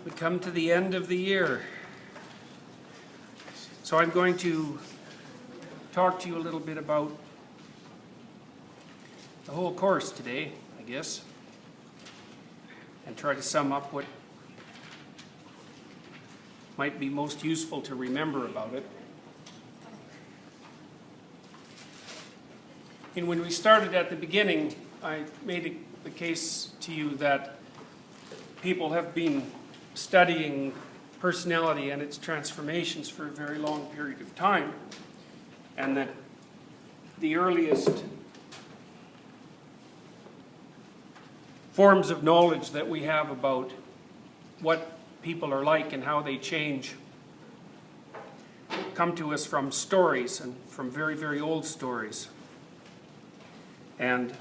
We come to the end of the year. So I'm going to talk to you a little bit about the whole course today, I guess, and try to sum up what might be most useful to remember about it. And when we started at the beginning, I made the case to you that people have been studying personality and its transformations for a very long period of time, and that the earliest forms of knowledge that we have about what people are like and how they change come to us from stories, and from very, very old stories. And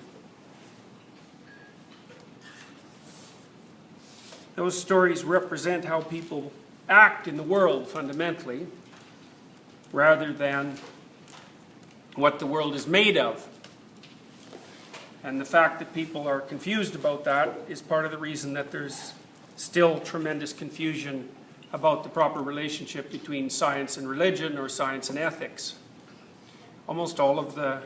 those stories represent how people act in the world fundamentally, rather than what the world is made of. And the fact that people are confused about that is part of the reason that there's still tremendous confusion about the proper relationship between science and religion, or science and ethics. Almost all of the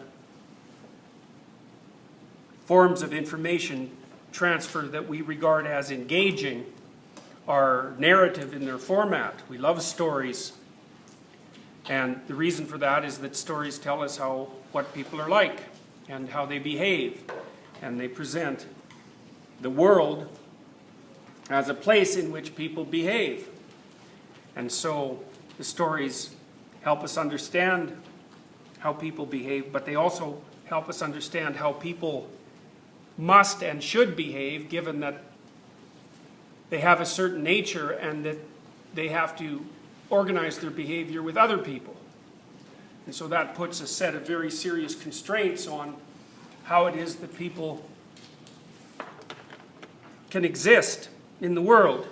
forms of information transfer that we regard as engaging are narrative in their format. We love stories, and the reason for that is that stories tell us what people are like and how they behave, and they present the world as a place in which people behave. And so the stories help us understand how people behave, but they also help us understand how people must and should behave, given that they have a certain nature and that they have to organize their behavior with other people. And so that puts a set of very serious constraints on how it is that people can exist in the world.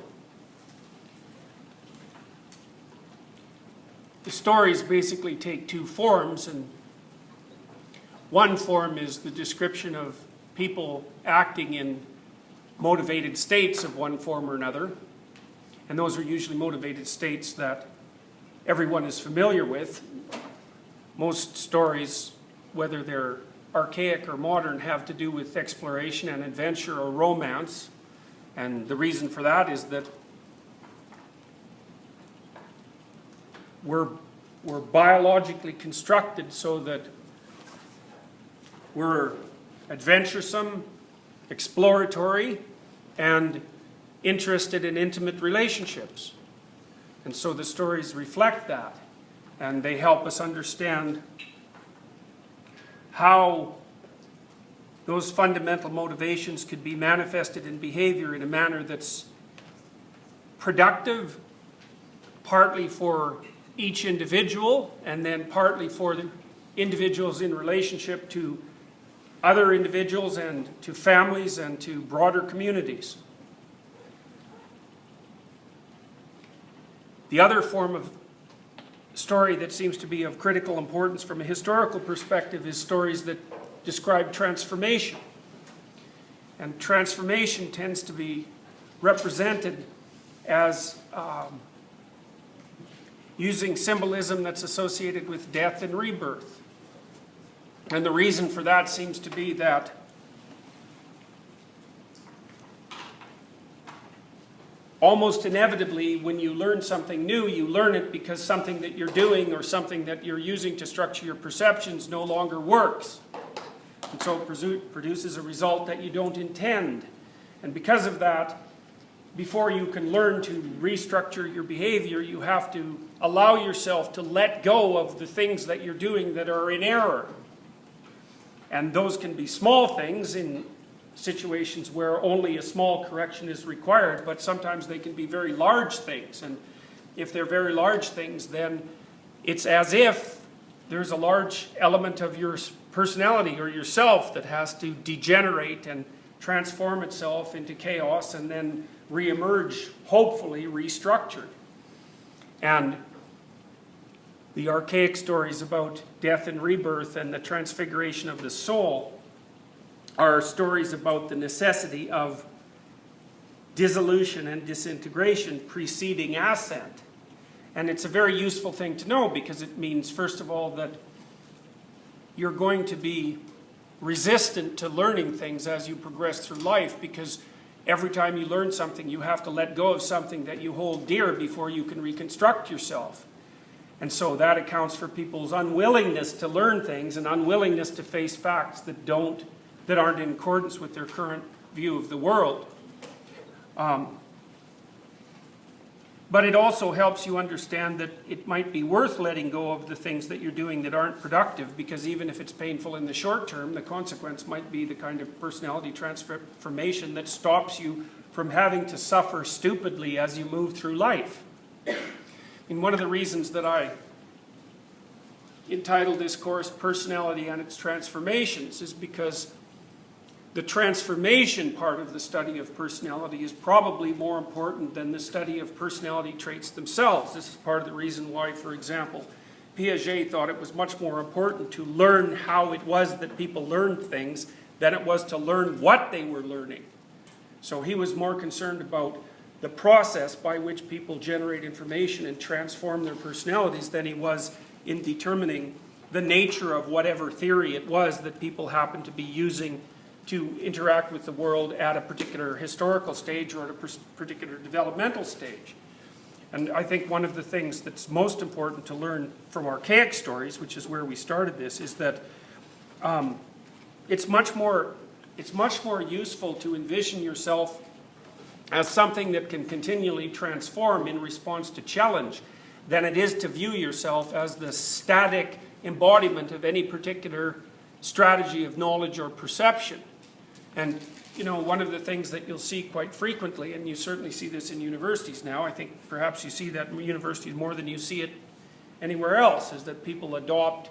The stories basically take two forms, and one form is the description of people acting in motivated states of one form or another, and those are usually motivated states that everyone is familiar with. Most stories, whether they're archaic or modern, have to do with exploration and adventure or romance, and the reason for that is that we're biologically constructed so that we're adventuresome, exploratory, and interested in intimate relationships. And so the stories reflect that, and they help us understand how those fundamental motivations could be manifested in behavior in a manner that's productive, partly for each individual, and then partly for the individuals in relationship to other individuals and to families and to broader communities. The other form of story that seems to be of critical importance from a historical perspective is stories that describe transformation. And transformation tends to be represented as using symbolism that's associated with death and rebirth. And the reason for that seems to be that almost inevitably, when you learn something new, you learn it because something that you're doing or something that you're using to structure your perceptions no longer works. And so it produces a result that you don't intend. And because of that, before you can learn to restructure your behavior, you have to allow yourself to let go of the things that you're doing that are in error. And those can be small things in situations where only a small correction is required, but sometimes they can be very large things. And if they're very large things, then it's as if there's a large element of your personality or yourself that has to degenerate and transform itself into chaos and then reemerge, hopefully restructured. And the archaic stories about death and rebirth and the transfiguration of the soul are stories about the necessity of dissolution and disintegration preceding ascent. And it's a very useful thing to know because it means, first of all, that you're going to be resistant to learning things as you progress through life, because every time you learn something, you have to let go of something that you hold dear before you can reconstruct yourself. And so that accounts for people's unwillingness to learn things and unwillingness to face facts that aren't in accordance with their current view of the world. But it also helps you understand that it might be worth letting go of the things that you're doing that aren't productive, because even if it's painful in the short term, the consequence might be the kind of personality transformation that stops you from having to suffer stupidly as you move through life. And one of the reasons that I entitled this course Personality and Its Transformations is because the transformation part of the study of personality is probably more important than the study of personality traits themselves. This is part of the reason why, for example, Piaget thought it was much more important to learn how it was that people learned things than it was to learn what they were learning. So he was more concerned about the process by which people generate information and transform their personalities than he was in determining the nature of whatever theory it was that people happened to be using to interact with the world at a particular historical stage or at a particular developmental stage. And I think one of the things that's most important to learn from archaic stories, which is where we started this, is that it's much more useful to envision yourself as something that can continually transform in response to challenge than it is to view yourself as the static embodiment of any particular strategy of knowledge or perception. And, you know, one of the things that you'll see quite frequently, and you certainly see this in universities now, I think perhaps you see that in universities more than you see it anywhere else, is that people adopt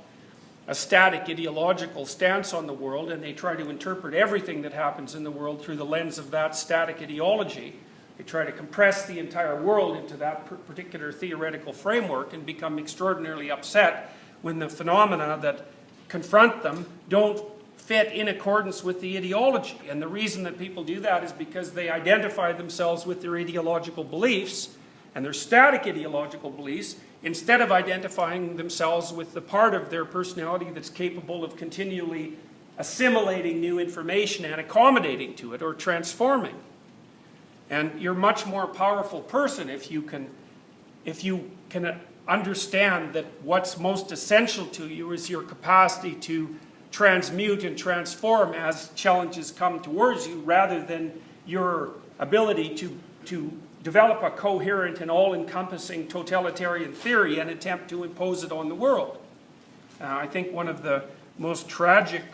a static ideological stance on the world, and they try to interpret everything that happens in the world through the lens of that static ideology. They try to compress the entire world into that particular theoretical framework and become extraordinarily upset when the phenomena that confront them don't fit in accordance with the ideology. And the reason that people do that is because they identify themselves with their ideological beliefs and their static ideological beliefs, instead of identifying themselves with the part of their personality that's capable of continually assimilating new information and accommodating to it or transforming. And you're a much more powerful person if you can understand that what's most essential to you is your capacity to transmute and transform as challenges come towards you, rather than your ability to develop a coherent and all-encompassing totalitarian theory and attempt to impose it on the world. I think one of the most tragic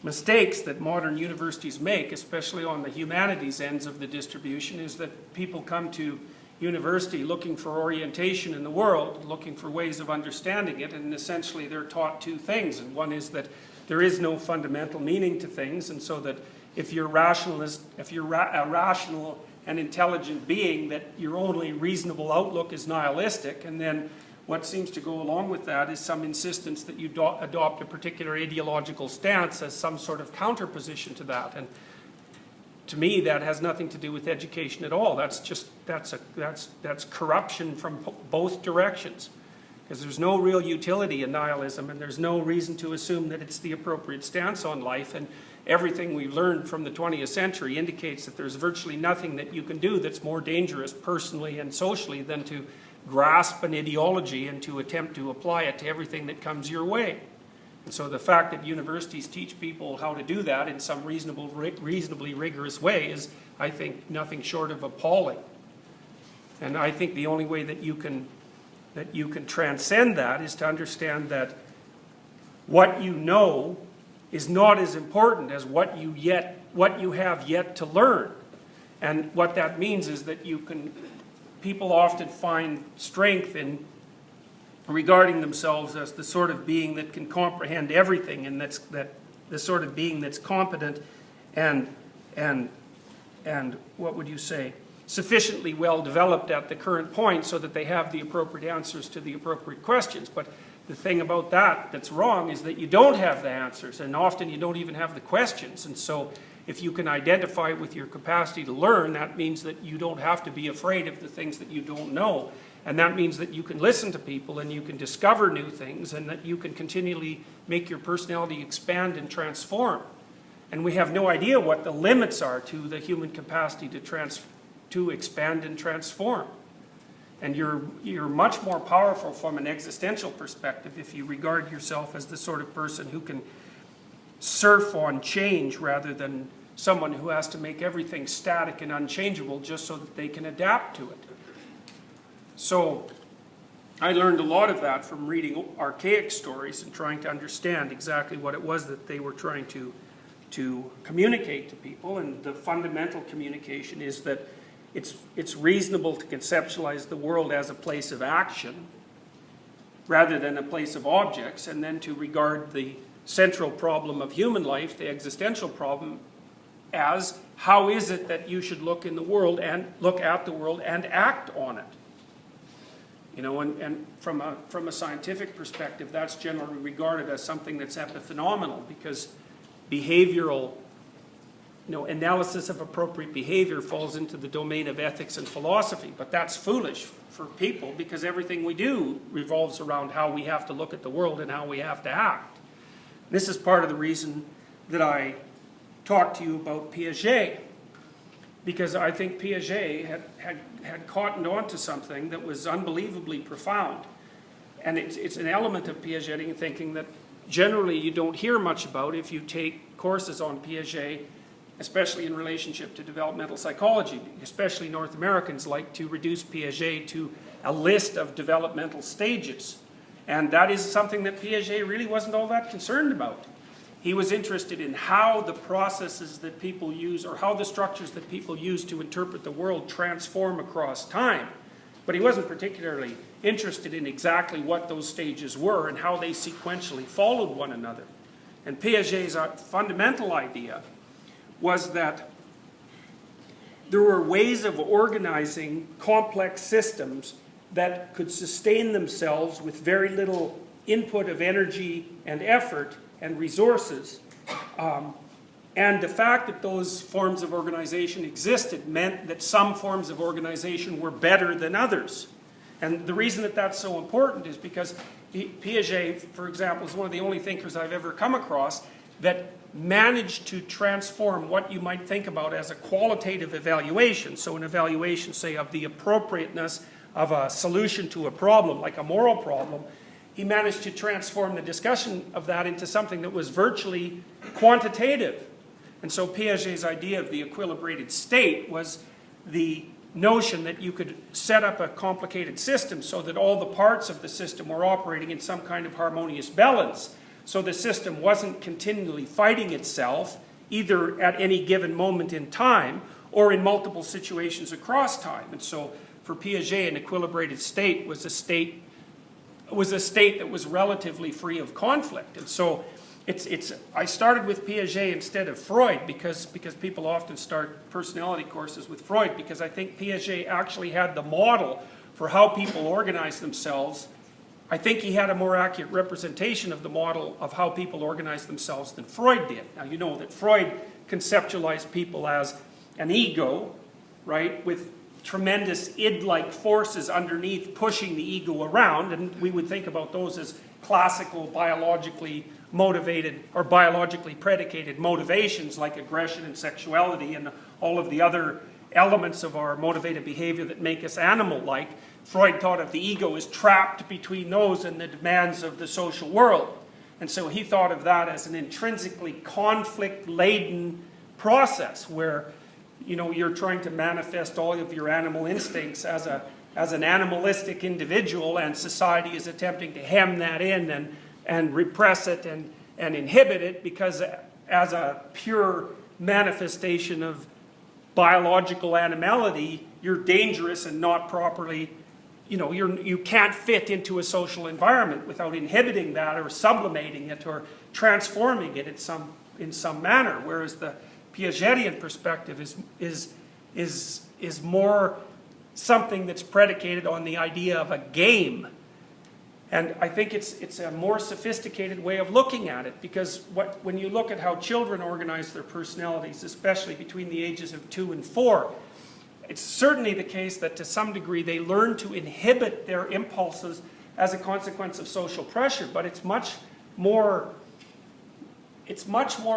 mistakes that modern universities make, especially on the humanities ends of the distribution, is that people come to university looking for orientation in the world, looking for ways of understanding it, and essentially they're taught two things. And one is that there is no fundamental meaning to things, and so that if you're a rational and intelligent being, that your only reasonable outlook is nihilistic. And then what seems to go along with that is some insistence that you adopt a particular ideological stance as some sort of counterposition to that. And to me, that has nothing to do with education at all. That's corruption from both directions, because there's no real utility in nihilism, and there's no reason to assume that it's the appropriate stance on life. And everything we've learned from the 20th century indicates that there's virtually nothing that you can do that's more dangerous personally and socially than to grasp an ideology and to attempt to apply it to everything that comes your way. And so the fact that universities teach people how to do that in some reasonably rigorous way is, I think, nothing short of appalling. And I think the only way that you can transcend that is to understand that what you know is not as important as what you have yet to learn. And what that means is that people often find strength in regarding themselves as the sort of being that can comprehend everything, and that the sort of being that's competent and what would you say, sufficiently well developed at the current point so that they have the appropriate answers to the appropriate questions. But the thing about that's wrong is that you don't have the answers, and often you don't even have the questions. And so if you can identify with your capacity to learn, that means that you don't have to be afraid of the things that you don't know. And that means that you can listen to people and you can discover new things and that you can continually make your personality expand and transform. And we have no idea what the limits are to the human capacity to expand and transform. And you're much more powerful from an existential perspective if you regard yourself as the sort of person who can surf on change rather than someone who has to make everything static and unchangeable just so that they can adapt to it. So I learned a lot of that from reading archaic stories and trying to understand exactly what it was that they were trying to communicate to people. And the fundamental communication is that it's reasonable to conceptualize the world as a place of action rather than a place of objects, and then to regard the central problem of human life, the existential problem, as how is it that you should look in the world and look at the world and act on it. You know, and from a scientific perspective, that's generally regarded as something that's epiphenomenal, because behavioral, analysis of appropriate behavior falls into the domain of ethics and philosophy. But that's foolish for people, because everything we do revolves around how we have to look at the world and how we have to act. This is part of the reason that I talked to you about Piaget, because I think Piaget had cottoned on to something that was unbelievably profound. And it's an element of Piagetian thinking that generally you don't hear much about if you take courses on Piaget, especially in relationship to developmental psychology. Especially North Americans like to reduce Piaget to a list of developmental stages. And that is something that Piaget really wasn't all that concerned about. He was interested in how the processes that people use, or how the structures that people use to interpret the world, transform across time. But he wasn't particularly interested in exactly what those stages were and how they sequentially followed one another. And Piaget's fundamental idea was that there were ways of organizing complex systems that could sustain themselves with very little input of energy and effort and resources. And the fact that those forms of organization existed meant that some forms of organization were better than others. And the reason that that's so important is because Piaget, for example, is one of the only thinkers I've ever come across that managed to transform what you might think about as a qualitative evaluation. So an evaluation, say, of the appropriateness of a solution to a problem, like a moral problem. He managed to transform the discussion of that into something that was virtually quantitative. And so Piaget's idea of the equilibrated state was the notion that you could set up a complicated system so that all the parts of the system were operating in some kind of harmonious balance. So the system wasn't continually fighting itself, either at any given moment in time or in multiple situations across time. And so for Piaget, an equilibrated state was a state that was relatively free of conflict. And so I started with Piaget instead of Freud because people often start personality courses with Freud, because I think Piaget actually had the model for how people organize themselves. I think he had a more accurate representation of the model of how people organize themselves than Freud did. Now, you know that Freud conceptualized people as an ego, right, with tremendous id-like forces underneath pushing the ego around, and we would think about those as classical biologically motivated or biologically predicated motivations like aggression and sexuality and all of the other elements of our motivated behavior that make us animal-like. Freud thought of the ego as trapped between those and the demands of the social world. And so he thought of that as an intrinsically conflict-laden process where you're trying to manifest all of your animal instincts as an animalistic individual, and society is attempting to hem that in and repress it and inhibit it, because as a pure manifestation of biological animality, you're dangerous and not properly, you can't fit into a social environment without inhibiting that or sublimating it or transforming it in some manner. Whereas the Piagetian perspective is more something that's predicated on the idea of a game. And I think it's a more sophisticated way of looking at it, because when you look at how children organize their personalities, especially between the ages of 2 and 4, it's certainly the case that to some degree they learn to inhibit their impulses as a consequence of social pressure, but it's much more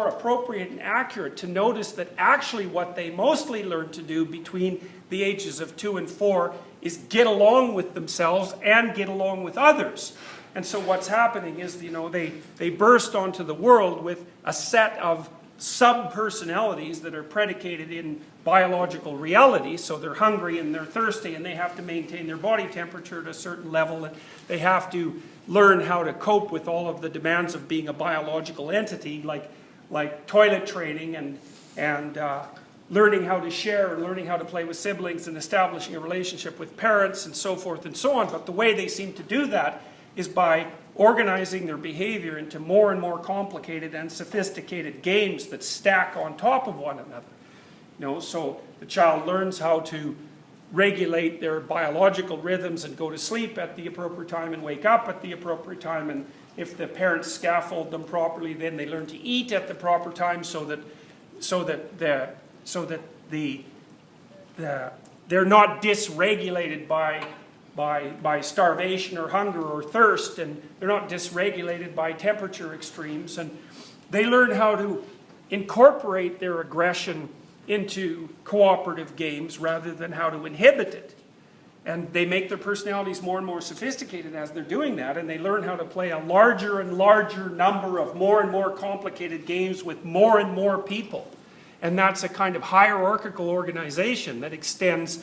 appropriate and accurate to notice that actually what they mostly learn to do between the ages of 2 and 4 is get along with themselves and get along with others. And so what's happening is, they burst onto the world with a set of sub-personalities that are predicated in biological reality. So they're hungry and they're thirsty and they have to maintain their body temperature at a certain level, and they have to learn how to cope with all of the demands of being a biological entity, like toilet training and learning how to share and learning how to play with siblings and establishing a relationship with parents and so forth and so on. But the way they seem to do that is by organizing their behavior into more and more complicated and sophisticated games that stack on top of one another. So the child learns how to regulate their biological rhythms and go to sleep at the appropriate time and wake up at the appropriate time. And if the parents scaffold them properly, then they learn to eat at the proper time so that they're not dysregulated by starvation or hunger or thirst, and they're not dysregulated by temperature extremes. And they learn how to incorporate their aggression into cooperative games rather than how to inhibit it. And they make their personalities more and more sophisticated as they're doing that, and they learn how to play a larger and larger number of more and more complicated games with more and more people. And that's a kind of hierarchical organization that extends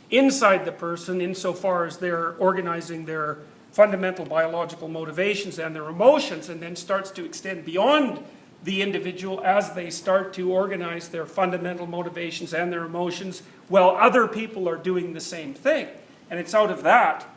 inside the person insofar as they're organizing their fundamental biological motivations and their emotions, and then starts to extend beyond the individual as they start to organize their fundamental motivations and their emotions while other people are doing the same thing. And it's out of that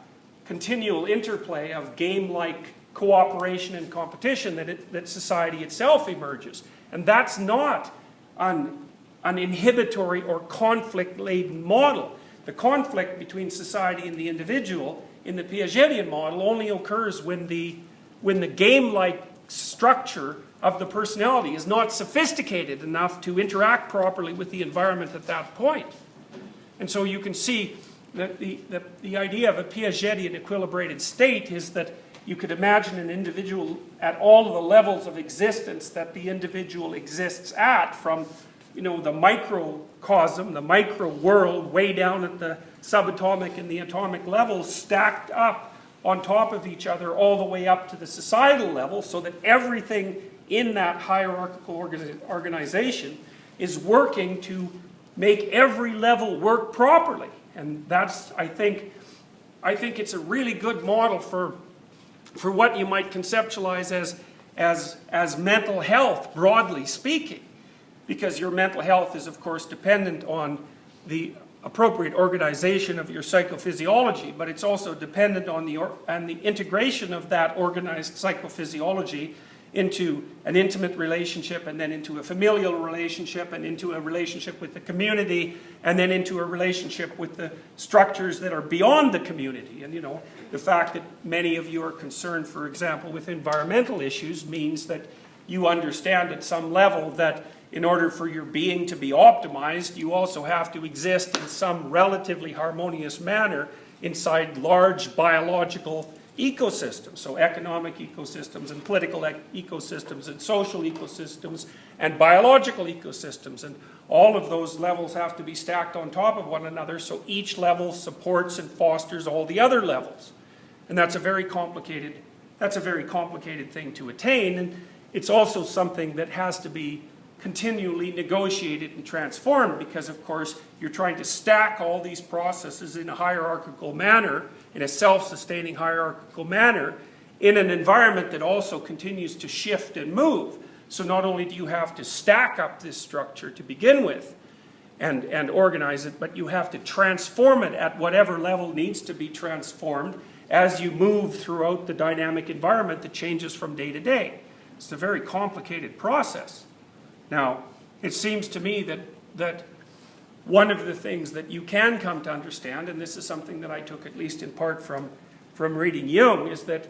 continual interplay of game-like cooperation and competition that society itself emerges. And that's not an inhibitory or conflict-laden model. The conflict between society and the individual in the Piagetian model only occurs when the game-like structure of the personality is not sophisticated enough to interact properly with the environment at that point. And so you can see that the idea of a Piagetian equilibrated state is that you could imagine an individual at all of the levels of existence that the individual exists at, from the microcosm, the micro world, way down at the subatomic and the atomic levels, stacked up on top of each other all the way up to the societal level, so that everything in that hierarchical organization is working to make every level work properly. And that's, I think it's a really good model for what you might conceptualize as mental health, broadly speaking. Because your mental health is, of course, dependent on the appropriate organization of your psychophysiology, but it's also dependent on the integration of that organized psychophysiology into an intimate relationship, and then into a familial relationship, and into a relationship with the community, and then into a relationship with the structures that are beyond the community. And the fact that many of you are concerned, for example, with environmental issues means that you understand at some level that in order for your being to be optimized, you also have to exist in some relatively harmonious manner inside large biological ecosystems. So economic ecosystems and political ecosystems and social ecosystems and biological ecosystems. And all of those levels have to be stacked on top of one another, so each level supports and fosters all the other levels. And that's a very complicated thing to attain. And it's also something that has to be continually negotiated and transformed, because of course you're trying to stack all these processes in a hierarchical manner, in a self-sustaining hierarchical manner, in an environment that also continues to shift and move. So not only do you have to stack up this structure to begin with and organize it, but you have to transform it at whatever level needs to be transformed as you move throughout the dynamic environment that changes from day to day. It's a very complicated process. Now, it seems to me that one of the things that you can come to understand, and this is something that I took at least in part from from reading Jung is that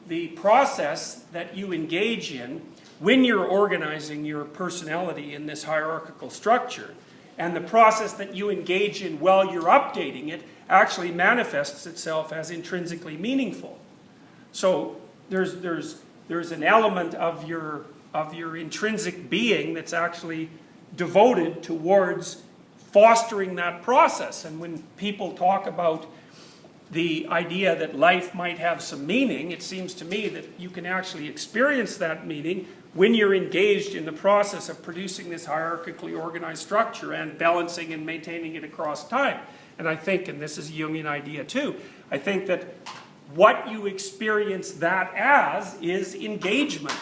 the process that you engage in when you're organizing your personality in this hierarchical structure, and the process that you engage in while you're updating it, actually manifests itself as intrinsically meaningful. So there's an element of your intrinsic being that's actually devoted towards fostering that process. And when people talk about the idea that life might have some meaning, it seems to me that you can actually experience that meaning when you're engaged in the process of producing this hierarchically organized structure and balancing and maintaining it across time. And I think, and this is a Jungian idea too, I think that what you experience that as is engagement.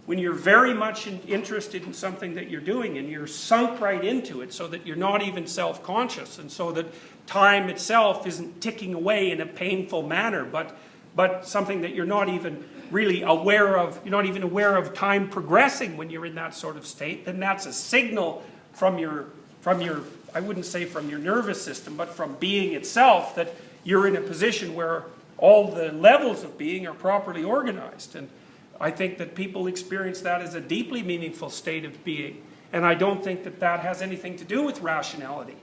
When you're very much interested in something that you're doing and you're sunk right into it so that you're not even self-conscious, and so that time itself isn't ticking away in a painful manner, but something that you're not even really aware of, you're not even aware of time progressing when you're in that sort of state, then that's a signal from your, I wouldn't say from your nervous system, but from being itself, that you're in a position where all the levels of being are properly organized. And I think that people experience that as a deeply meaningful state of being. And I don't think that that has anything to do with rationality.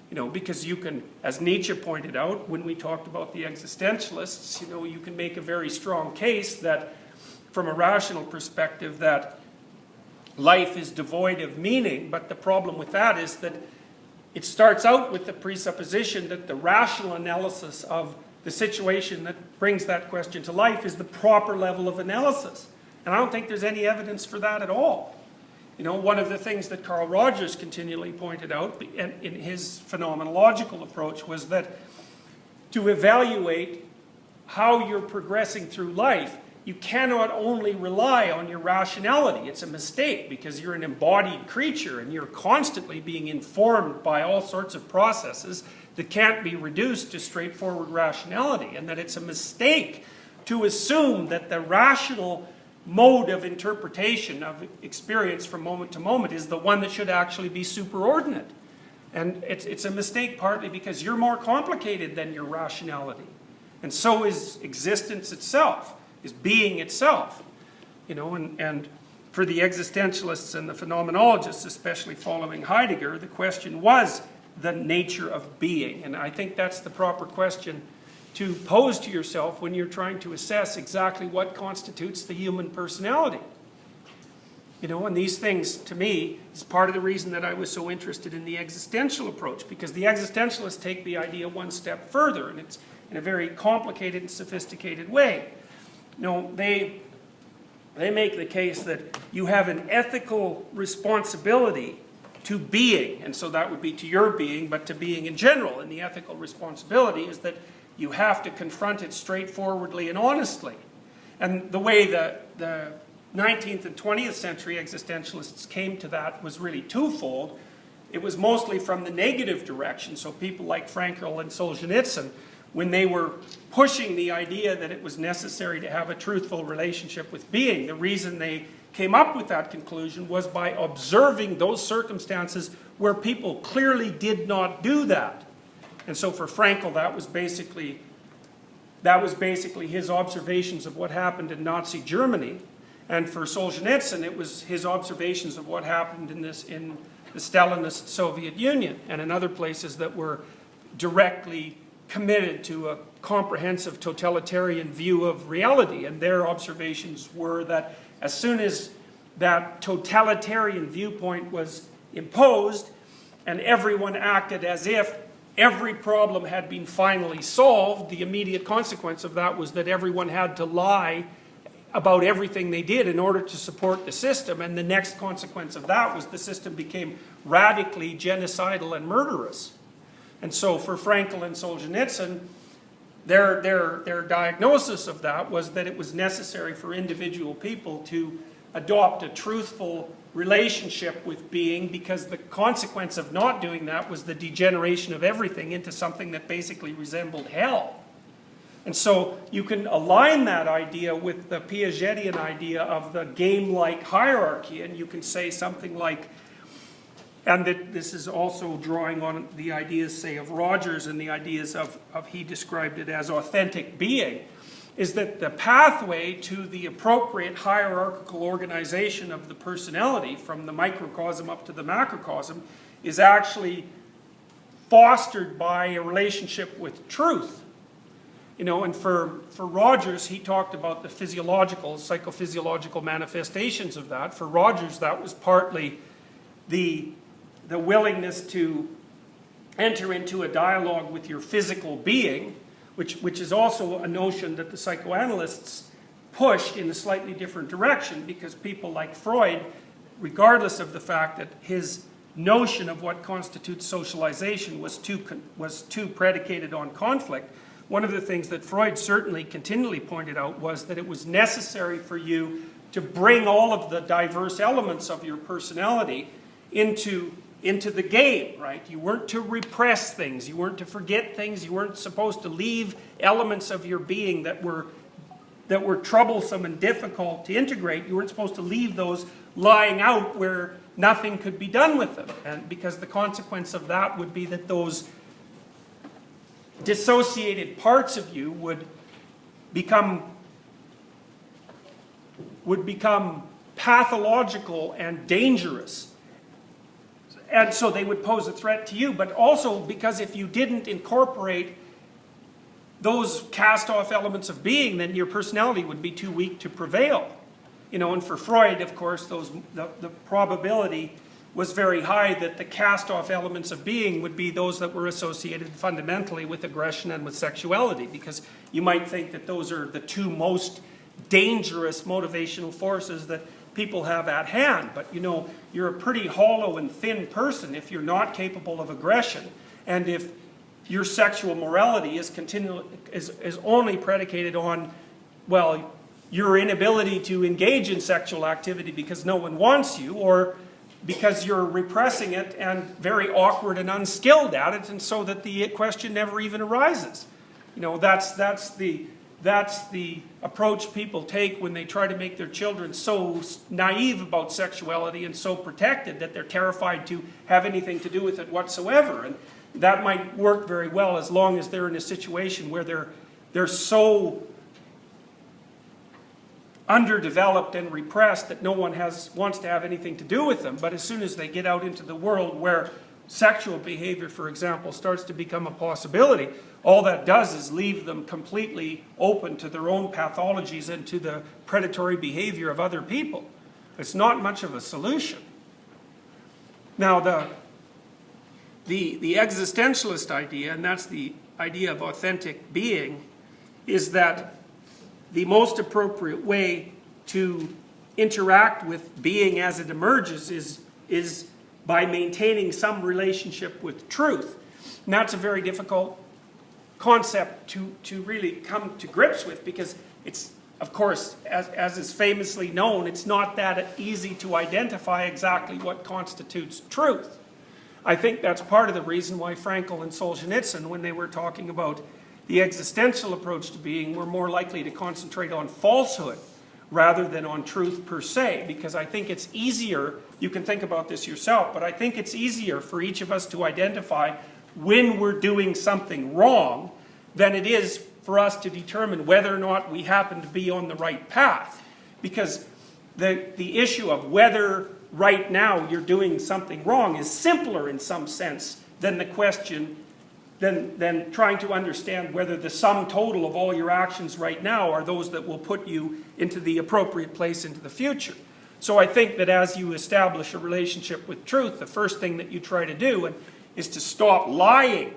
You know, because you can, as Nietzsche pointed out when we talked about the existentialists, you know, you can make a very strong case that from a rational perspective that life is devoid of meaning, but the problem with that is that it starts out with the presupposition that the rational analysis of the situation that brings that question to life is the proper level of analysis. And I don't think there's any evidence for that at all. You know, one of the things that Carl Rogers continually pointed out in his phenomenological approach was that to evaluate how you're progressing through life, you cannot only rely on your rationality. It's a mistake because you're an embodied creature and you're constantly being informed by all sorts of processes that can't be reduced to straightforward rationality, and that it's a mistake to assume that the rational mode of interpretation of experience from moment to moment is the one that should actually be superordinate. And it's a mistake partly because you're more complicated than your rationality. And so is existence itself, is being itself. You know, and for the existentialists and the phenomenologists, especially following Heidegger, the question was the nature of being. And I think that's the proper question to pose to yourself when you're trying to assess exactly what constitutes the human personality. You know, and these things, to me, is part of the reason that I was so interested in the existential approach, because the existentialists take the idea one step further, and it's in a very complicated and sophisticated way. You know, they make the case that you have an ethical responsibility to being, and so that would be to your being, but to being in general. And the ethical responsibility is that you have to confront it straightforwardly and honestly. And the way that the 19th and 20th century existentialists came to that was really twofold. It was mostly from the negative direction, so people like Frankl and Solzhenitsyn, when they were pushing the idea that it was necessary to have a truthful relationship with being, the reason they came up with that conclusion was by observing those circumstances where people clearly did not do that. And so for Frankl, that was basically his observations of what happened in Nazi Germany. And for Solzhenitsyn, it was his observations of what happened in the Stalinist Soviet Union and in other places that were directly committed to a comprehensive totalitarian view of reality. And their observations were that as soon as that totalitarian viewpoint was imposed and everyone acted as if every problem had been finally solved, the immediate consequence of that was that everyone had to lie about everything they did in order to support the system, and the next consequence of that was the system became radically genocidal and murderous. And so for Frankl and Solzhenitsyn, their diagnosis of that was that it was necessary for individual people to adopt a truthful relationship with being, because the consequence of not doing that was the degeneration of everything into something that basically resembled hell. And so you can align that idea with the Piagetian idea of the game-like hierarchy, and you can say something like, And that this is also drawing on the ideas, say, of Rogers and the ideas of he described it as authentic being, is that the pathway to the appropriate hierarchical organization of the personality, from the microcosm up to the macrocosm, is actually fostered by a relationship with truth. You know, and for Rogers, he talked about the physiological, psychophysiological manifestations of that. For Rogers, that was partly the willingness to enter into a dialogue with your physical being, which is also a notion that the psychoanalysts pushed in a slightly different direction, because people like Freud, regardless of the fact that his notion of what constitutes socialization was too predicated on conflict, one of the things that Freud certainly continually pointed out was that it was necessary for you to bring all of the diverse elements of your personality into the game, right? You weren't to repress things, you weren't to forget things, you weren't supposed to leave elements of your being that were troublesome and difficult to integrate. You weren't supposed to leave those lying out where nothing could be done with them. And because the consequence of that would be that those dissociated parts of you would become pathological and dangerous. And so they would pose a threat to you, but also because if you didn't incorporate those cast-off elements of being, then your personality would be too weak to prevail. You know, and for Freud, of course, the probability was very high that the cast-off elements of being would be those that were associated fundamentally with aggression and with sexuality, because you might think that those are the two most dangerous motivational forces that people have at hand. But you know, you're a pretty hollow and thin person if you're not capable of aggression, and if your sexual morality is only predicated on, well, your inability to engage in sexual activity because no one wants you, or because you're repressing it and very awkward and unskilled at it, and so that the question never even arises. You know, that's the approach people take when they try to make their children so naive about sexuality and so protected that they're terrified to have anything to do with it whatsoever. And that might work very well as long as they're in a situation where they're so underdeveloped and repressed that no one wants to have anything to do with them. But as soon as they get out into the world where sexual behavior, for example, starts to become a possibility, all that does is leave them completely open to their own pathologies and to the predatory behavior of other people. It's not much of a solution. Now, the existentialist idea, and that's the idea of authentic being, is that the most appropriate way to interact with being as it emerges is by maintaining some relationship with truth. And that's a very difficult concept to really come to grips with, because it's, of course, as is famously known, it's not that easy to identify exactly what constitutes truth. I think that's part of the reason why Frankl and Solzhenitsyn, when they were talking about the existential approach to being, were more likely to concentrate on falsehood rather than on truth per se, because I think it's easier, you can think about this yourself, but I think it's easier for each of us to identify when we're doing something wrong than it is for us to determine whether or not we happen to be on the right path. Because the issue of whether right now you're doing something wrong is simpler in some sense than the question than trying to understand whether the sum total of all your actions right now are those that will put you into the appropriate place into the future. So I think that as you establish a relationship with truth, the first thing that you try to do is to stop lying.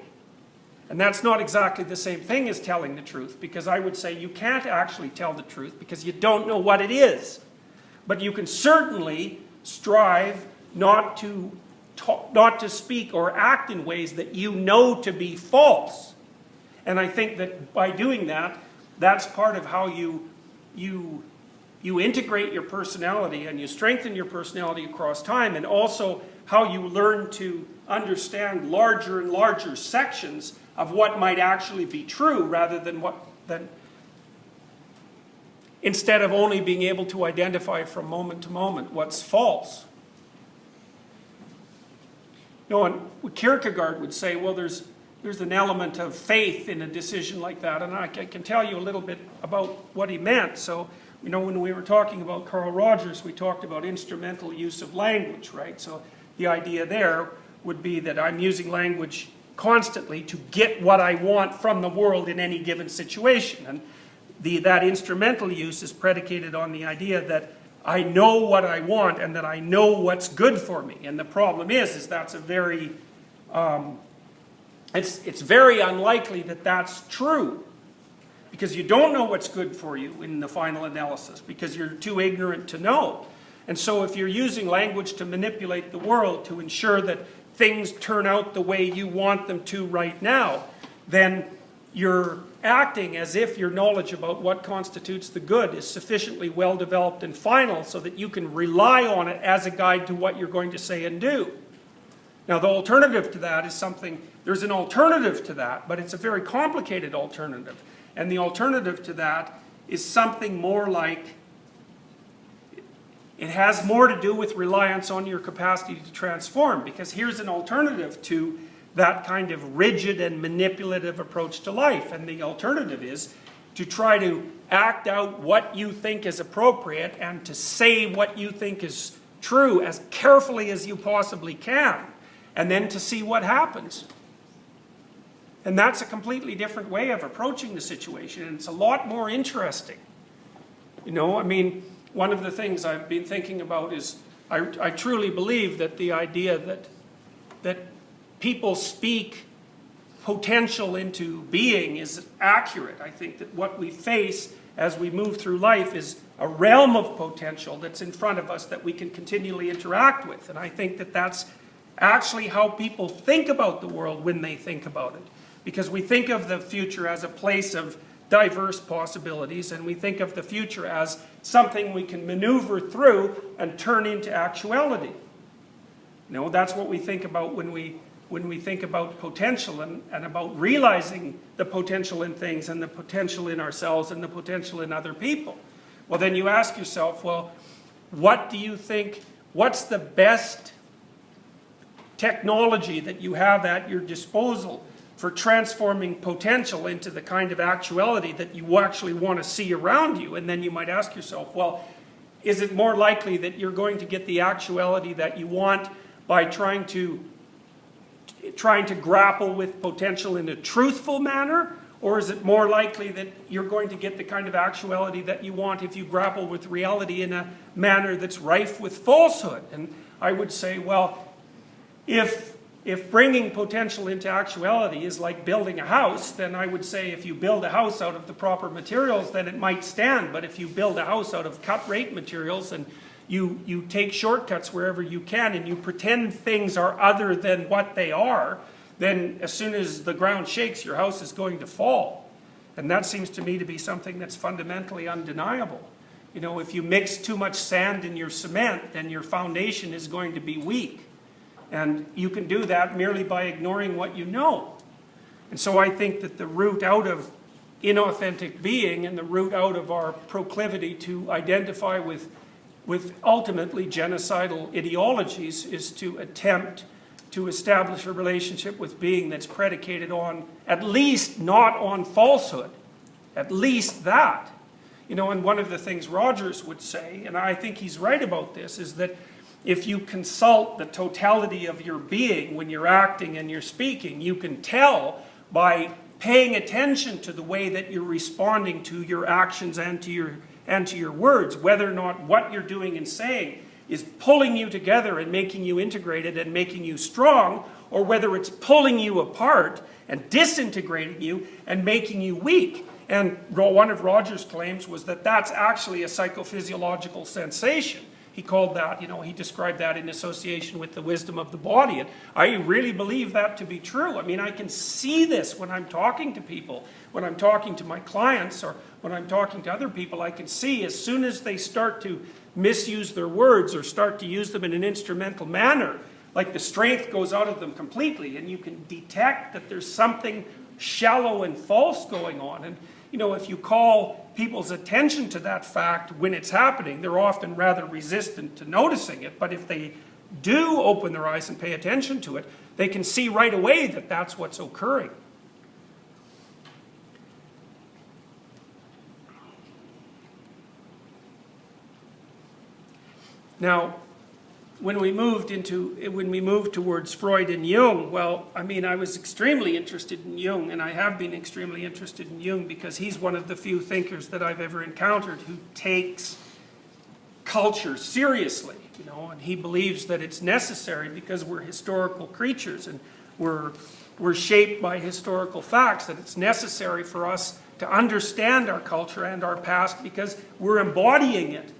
And that's not exactly the same thing as telling the truth, because I would say you can't actually tell the truth because you don't know what it is. But you can certainly strive not to speak or act in ways that you know to be false. And I think that by doing that, that's part of how you integrate your personality and you strengthen your personality across time, and also how you learn to understand larger and larger sections of what might actually be true, rather than instead of only being able to identify from moment to moment what's false. No, and Kierkegaard would say, well, there's an element of faith in a decision like that, and I can tell you a little bit about what he meant. So, you know, when we were talking about Carl Rogers, we talked about instrumental use of language, right? So the idea there would be that I'm using language constantly to get what I want from the world in any given situation. And that instrumental use is predicated on the idea that I know what I want and that I know what's good for me. And the problem is that's a very, it's very unlikely that that's true. Because you don't know what's good for you in the final analysis, because you're too ignorant to know. And so if you're using language to manipulate the world to ensure that things turn out the way you want them to right now, then you're acting as if your knowledge about what constitutes the good is sufficiently well developed and final so that you can rely on it as a guide to what you're going to say and do. Now, the alternative to that is something, there's an alternative to that, but it's a very complicated alternative. And the alternative to that is something more like, it has more to do with reliance on your capacity to transform. Because here's an alternative to that kind of rigid and manipulative approach to life. And the alternative is to try to act out what you think is appropriate and to say what you think is true as carefully as you possibly can. And then to see what happens. And that's a completely different way of approaching the situation, and it's a lot more interesting. You know, I mean, one of the things I've been thinking about is, I truly believe that the idea that people speak potential into being is accurate. I think that what we face as we move through life is a realm of potential that's in front of us that we can continually interact with. And I think that that's actually how people think about the world when they think about it. Because we think of the future as a place of diverse possibilities, and we think of the future as something we can maneuver through and turn into actuality. You know, that's what we think about when we think about potential and about realizing the potential in things and the potential in ourselves and the potential in other people. Well, then you ask yourself, well, what do you think, what's the best technology that you have at your disposal for transforming potential into the kind of actuality that you actually want to see around you? And then you might ask yourself, well, is it more likely that you're going to get the actuality that you want by trying to grapple with potential in a truthful manner? Or is it more likely that you're going to get the kind of actuality that you want if you grapple with reality in a manner that's rife with falsehood? And I would say, well, if bringing potential into actuality is like building a house, then I would say if you build a house out of the proper materials, then it might stand. But if you build a house out of cut-rate materials and you take shortcuts wherever you can and you pretend things are other than what they are, then as soon as the ground shakes, your house is going to fall. And that seems to me to be something that's fundamentally undeniable. You know, if you mix too much sand in your cement, then your foundation is going to be weak. And you can do that merely by ignoring what you know. And so I think that the route out of inauthentic being and the route out of our proclivity to identify with ultimately genocidal ideologies is to attempt to establish a relationship with being that's predicated on, at least not on falsehood. At least that. You know, and one of the things Rogers would say, and I think he's right about this, is that if you consult the totality of your being when you're acting and you're speaking, you can tell by paying attention to the way that you're responding to your actions and to your words, whether or not what you're doing and saying is pulling you together and making you integrated and making you strong, or whether it's pulling you apart and disintegrating you and making you weak. And one of Rogers' claims was that that's actually a psychophysiological sensation. He called that, you know, he described that in association with the wisdom of the body. And I really believe that to be true. I mean, I can see this when I'm talking to people, when I'm talking to my clients, or when I'm talking to other people. I can see as soon as they start to misuse their words or start to use them in an instrumental manner, like the strength goes out of them completely, and you can detect that there's something shallow and false going on. And you know, if you call people's attention to that fact when it's happening, they're often rather resistant to noticing it. But if they do open their eyes and pay attention to it, they can see right away that that's what's occurring. Now, when we moved towards Freud and Jung, well, I mean, I was extremely interested in Jung, and I have been extremely interested in Jung because he's one of the few thinkers that I've ever encountered who takes culture seriously, you know, and he believes that it's necessary because we're historical creatures and we're shaped by historical facts, that it's necessary for us to understand our culture and our past because we're embodying it.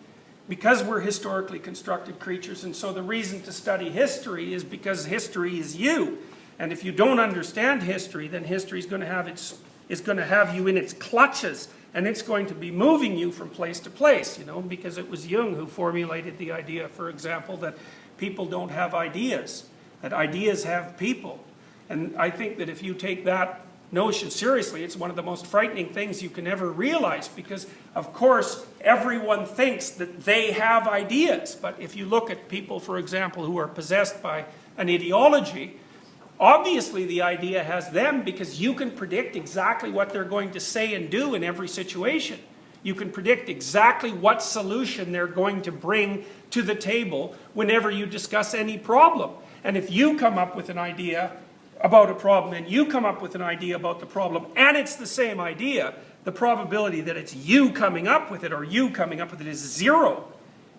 Because we're historically constructed creatures, and so the reason to study history is because history is you. And if you don't understand history, then history is going to have you in its clutches, and it's going to be moving you from place to place, you know, because it was Jung who formulated the idea, for example, that people don't have ideas, that ideas have people. And I think that if you take that notion seriously, it's one of the most frightening things you can ever realize because, of course, everyone thinks that they have ideas. But if you look at people, for example, who are possessed by an ideology, obviously the idea has them because you can predict exactly what they're going to say and do in every situation. You can predict exactly what solution they're going to bring to the table whenever you discuss any problem. And if you come up with an idea about a problem and you come up with an idea about the problem and it's the same idea, the probability that it's you coming up with it or you coming up with it is zero.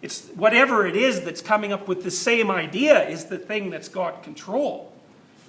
It's whatever it is that's coming up with the same idea is the thing that's got control.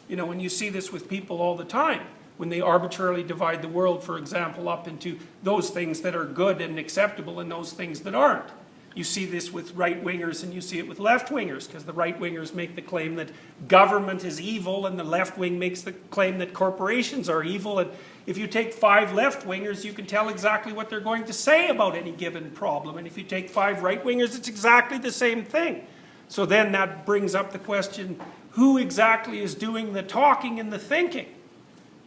You know, and you see this with people all the time when they arbitrarily divide the world, for example, up into those things that are good and acceptable and those things that aren't. You see this with right-wingers and you see it with left-wingers, because the right-wingers make the claim that government is evil and the left wing makes the claim that corporations are evil. And if you take 5 left-wingers, you can tell exactly what they're going to say about any given problem. And if you take 5 right-wingers, it's exactly the same thing. So then that brings up the question, who exactly is doing the talking and the thinking?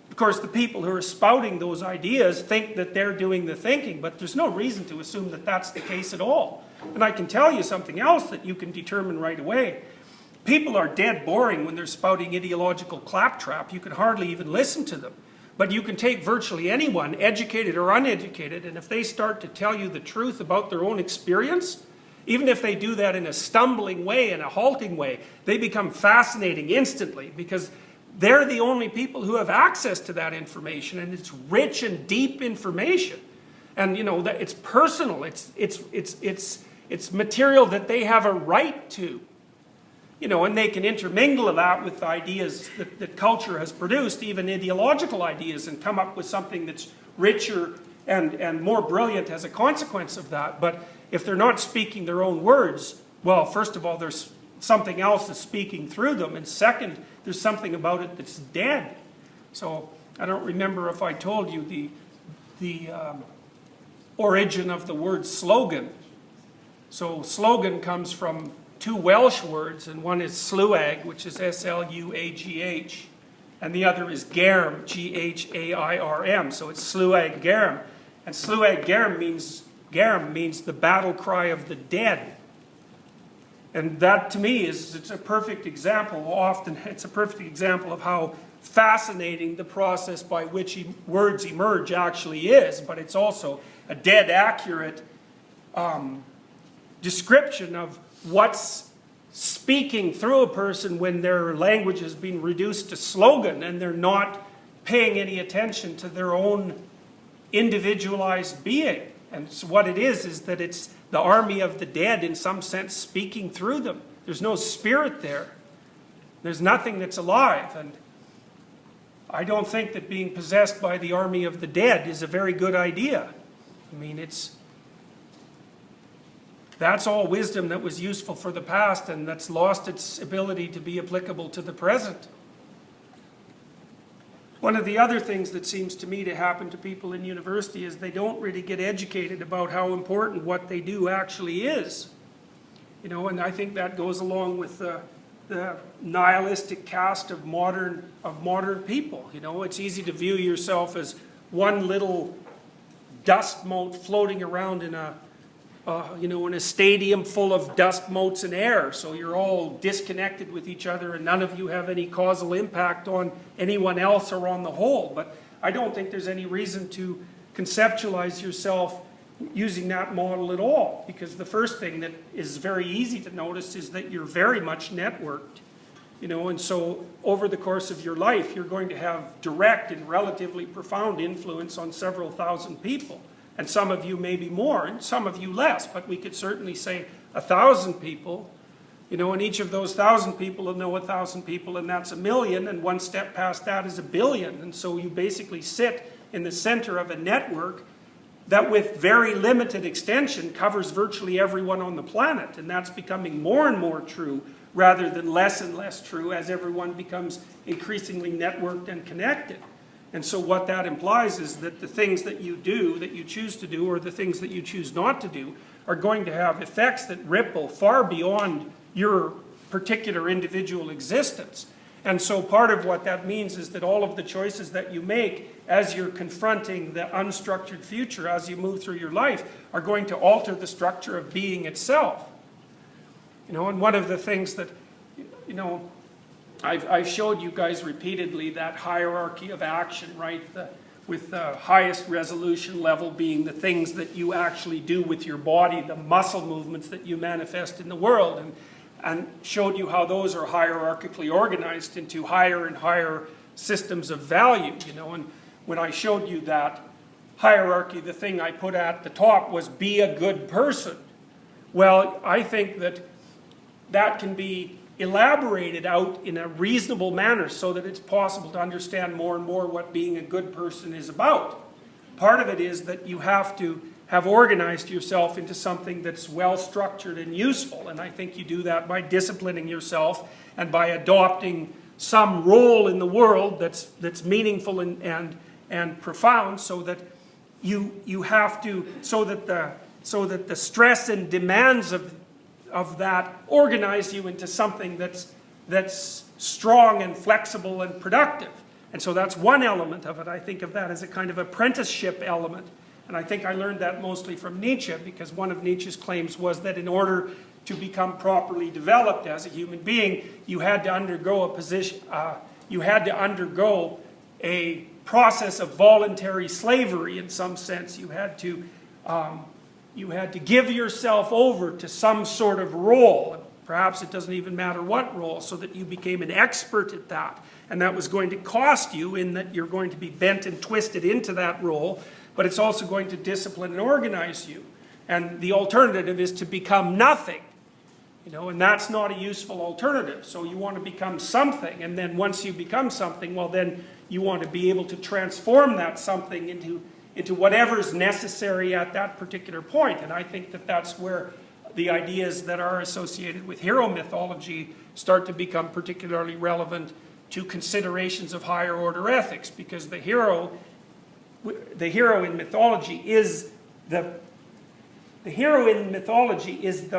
Of course, the people who are spouting those ideas think that they're doing the thinking, but there's no reason to assume that that's the case at all. And I can tell you something else that you can determine right away. People are dead boring when they're spouting ideological claptrap. You can hardly even listen to them. But you can take virtually anyone, educated or uneducated, and if they start to tell you the truth about their own experience, even if they do that in a stumbling way, in a halting way, they become fascinating instantly because they're the only people who have access to that information, and it's rich and deep information. And you know, that it's personal, it's material that they have a right to. You know, and they can intermingle that with ideas that culture has produced, even ideological ideas, and come up with something that's richer and more brilliant as a consequence of that. But if they're not speaking their own words, well, first of all, there's something else that's speaking through them, and second, there's something about it that's dead. So I don't remember if I told you the origin of the word slogan. So slogan comes from 2 Welsh words, and one is sluag, which is S-L-U-A-G-H, and the other is gairm, G-H-A-I-R-M. So it's sluag gairm, and sluag gairm means the battle cry of the dead. And that, to me, it's a perfect example. Often, it's a perfect example of how fascinating the process by which words emerge actually is. But it's also a dead accurate description of what's speaking through a person when their language has been reduced to slogan and they're not paying any attention to their own individualized being. And so what it is that it's the army of the dead, in some sense, speaking through them. There's no spirit there. There's nothing that's alive. And I don't think that being possessed by the army of the dead is a very good idea. I mean, that's all wisdom that was useful for the past and that's lost its ability to be applicable to the present. One of the other things that seems to me to happen to people in university is they don't really get educated about how important what they do actually is. You know, and I think that goes along with the nihilistic cast of modern people. You know, it's easy to view yourself as one little dust mote floating around in in a stadium full of dust, motes, and air. So you're all disconnected with each other and none of you have any causal impact on anyone else or on the whole. But I don't think there's any reason to conceptualize yourself using that model at all, because the first thing that is very easy to notice is that you're very much networked. And so over the course of your life, you're going to have direct and relatively profound influence on several thousand people. And some of you maybe more, and some of you less, but we could certainly say 1,000 people, and each of those 1,000 people will know 1,000 people, and that's 1,000,000, and one step past that is 1,000,000,000. And so you basically sit in the center of a network that with very limited extension covers virtually everyone on the planet. And that's becoming more and more true rather than less and less true as everyone becomes increasingly networked and connected. And so what that implies is that the things that you do, that you choose to do, or the things that you choose not to do, are going to have effects that ripple far beyond your particular individual existence. And so part of what that means is that all of the choices that you make as you're confronting the unstructured future, as you move through your life, are going to alter the structure of being itself. And one of the things that, I've showed you guys repeatedly that hierarchy of action, right? With the highest resolution level being the things that you actually do with your body, the muscle movements that you manifest in the world, and showed you how those are hierarchically organized into higher and higher systems of value, And when I showed you that hierarchy, the thing I put at the top was be a good person. Well, I think that can be elaborated out in a reasonable manner so that it's possible to understand more and more what being a good person is about. Part of it is that you have to have organized yourself into something that's well structured and useful, and I think you do that by disciplining yourself and by adopting some role in the world that's meaningful and profound, so that you have to, so that the stress and demands of that organize you into something that's strong and flexible and productive. And so that's one element of it. I think of that as a kind of apprenticeship element. And I think I learned that mostly from Nietzsche, because one of Nietzsche's claims was that in order to become properly developed as a human being, you had to undergo a process of voluntary slavery in some sense. You had to give yourself over to some sort of role. Perhaps it doesn't even matter what role, so that you became an expert at that. And that was going to cost you in that you're going to be bent and twisted into that role, but it's also going to discipline and organize you. And the alternative is to become nothing. And that's not a useful alternative. So you want to become something, and then once you become something, well then you want to be able to transform that something into whatever's necessary at that particular point. And I think that that's where the ideas that are associated with hero mythology start to become particularly relevant to considerations of higher order ethics, because the hero in mythology is the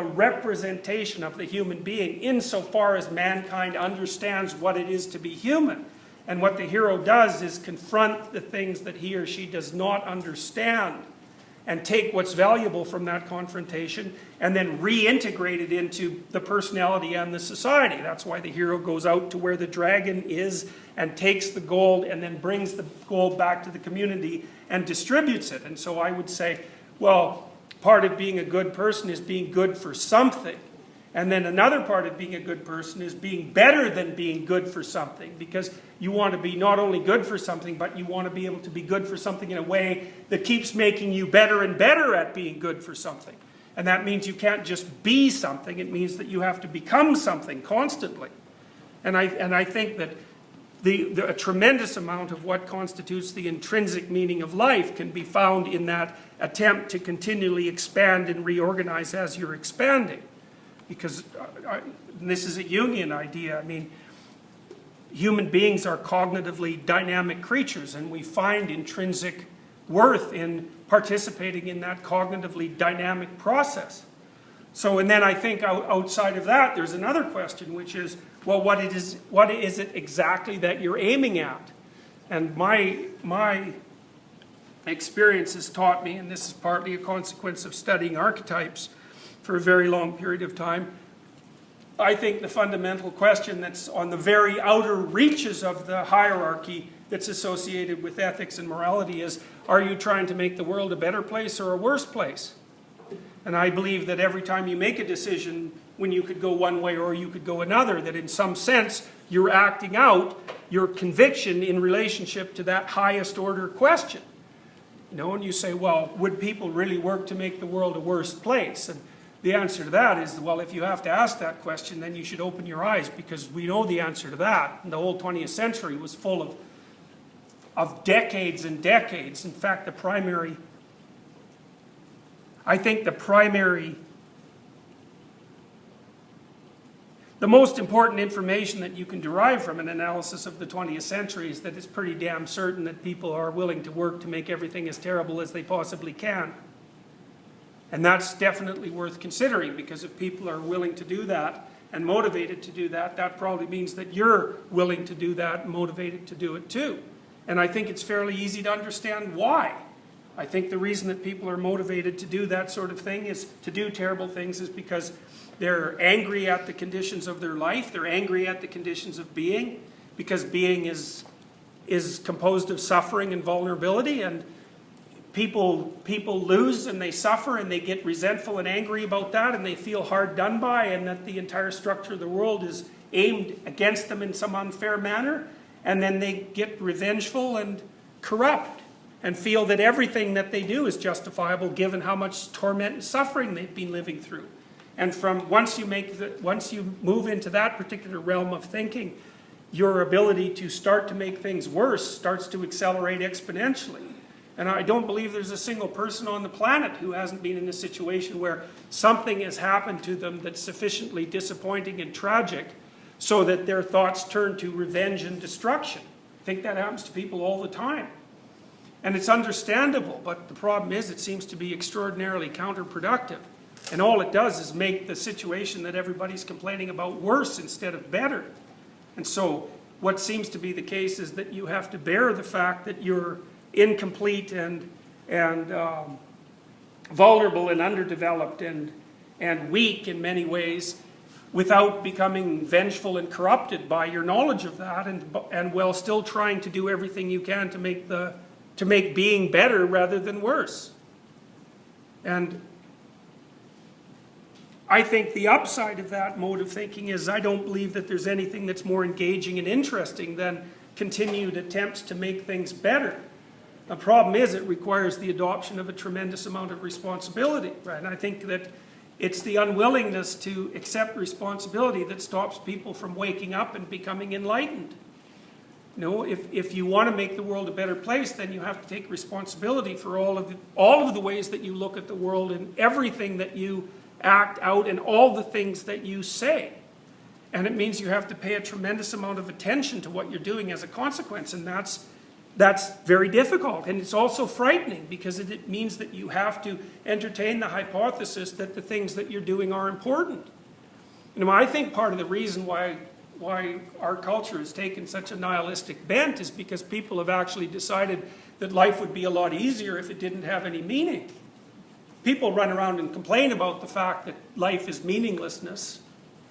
representation of the human being insofar as mankind understands what it is to be human. And what the hero does is confront the things that he or she does not understand and take what's valuable from that confrontation and then reintegrate it into the personality and the society. That's why the hero goes out to where the dragon is and takes the gold and then brings the gold back to the community and distributes it. And so I would say, well, part of being a good person is being good for something. And then another part of being a good person is being better than being good for something, because you want to be not only good for something, but you want to be able to be good for something in a way that keeps making you better and better at being good for something. And that means you can't just be something, it means that you have to become something constantly. And I think that a tremendous amount of what constitutes the intrinsic meaning of life can be found in that attempt to continually expand and reorganize as you're expanding. Because this is a Jungian idea. I mean, human beings are cognitively dynamic creatures, and we find intrinsic worth in participating in that cognitively dynamic process. So, and then I think outside of that, there's another question, which is, well, what is it exactly that you're aiming at? And my experience has taught me, and this is partly a consequence of studying archetypes for a very long period of time, I think the fundamental question that's on the very outer reaches of the hierarchy that's associated with ethics and morality is, are you trying to make the world a better place or a worse place? And I believe that every time you make a decision, when you could go one way or you could go another, that in some sense you're acting out your conviction in relationship to that highest order question. You know, and you say, well, would people really work to make the world a worse place? And the answer to that is, well, if you have to ask that question, then you should open your eyes, because we know the answer to that. And the whole 20th century was full of decades and decades. In fact, the most important information that you can derive from an analysis of the 20th century is that it's pretty damn certain that people are willing to work to make everything as terrible as they possibly can. And that's definitely worth considering, because if people are willing to do that and motivated to do that, that probably means that you're willing to do that and motivated to do it too. And I think it's fairly easy to understand why. I think the reason that people are motivated to do that sort of thing, is to do terrible things, is because they're angry at the conditions of their life, they're angry at the conditions of being, because being is composed of suffering and vulnerability, and people lose and they suffer and they get resentful and angry about that, and they feel hard done by, and that the entire structure of the world is aimed against them in some unfair manner, and then they get revengeful and corrupt and feel that everything that they do is justifiable given how much torment and suffering they've been living through. And once you move into that particular realm of thinking, your ability to start to make things worse starts to accelerate exponentially. And I don't believe there's a single person on the planet who hasn't been in a situation where something has happened to them that's sufficiently disappointing and tragic so that their thoughts turn to revenge and destruction. I think that happens to people all the time. And it's understandable, but the problem is it seems to be extraordinarily counterproductive. And all it does is make the situation that everybody's complaining about worse instead of better. And so what seems to be the case is that you have to bear the fact that you're incomplete and vulnerable and underdeveloped and weak in many ways, without becoming vengeful and corrupted by your knowledge of that, and while still trying to do everything you can to make being better rather than worse. And I think the upside of that mode of thinking is, I don't believe that there's anything that's more engaging and interesting than continued attempts to make things better. The problem is, it requires the adoption of a tremendous amount of responsibility, right? And I think that it's the unwillingness to accept responsibility that stops people from waking up and becoming enlightened. You know, if you want to make the world a better place, then you have to take responsibility for all of the ways that you look at the world, and everything that you act out, and all the things that you say. And it means you have to pay a tremendous amount of attention to what you're doing as a consequence, and that's very difficult. And it's also frightening, because it means that you have to entertain the hypothesis that the things that you're doing are important. You know, I think part of the reason why our culture has taken such a nihilistic bent is because people have actually decided that life would be a lot easier if it didn't have any meaning. People run around and complain about the fact that life is meaninglessness,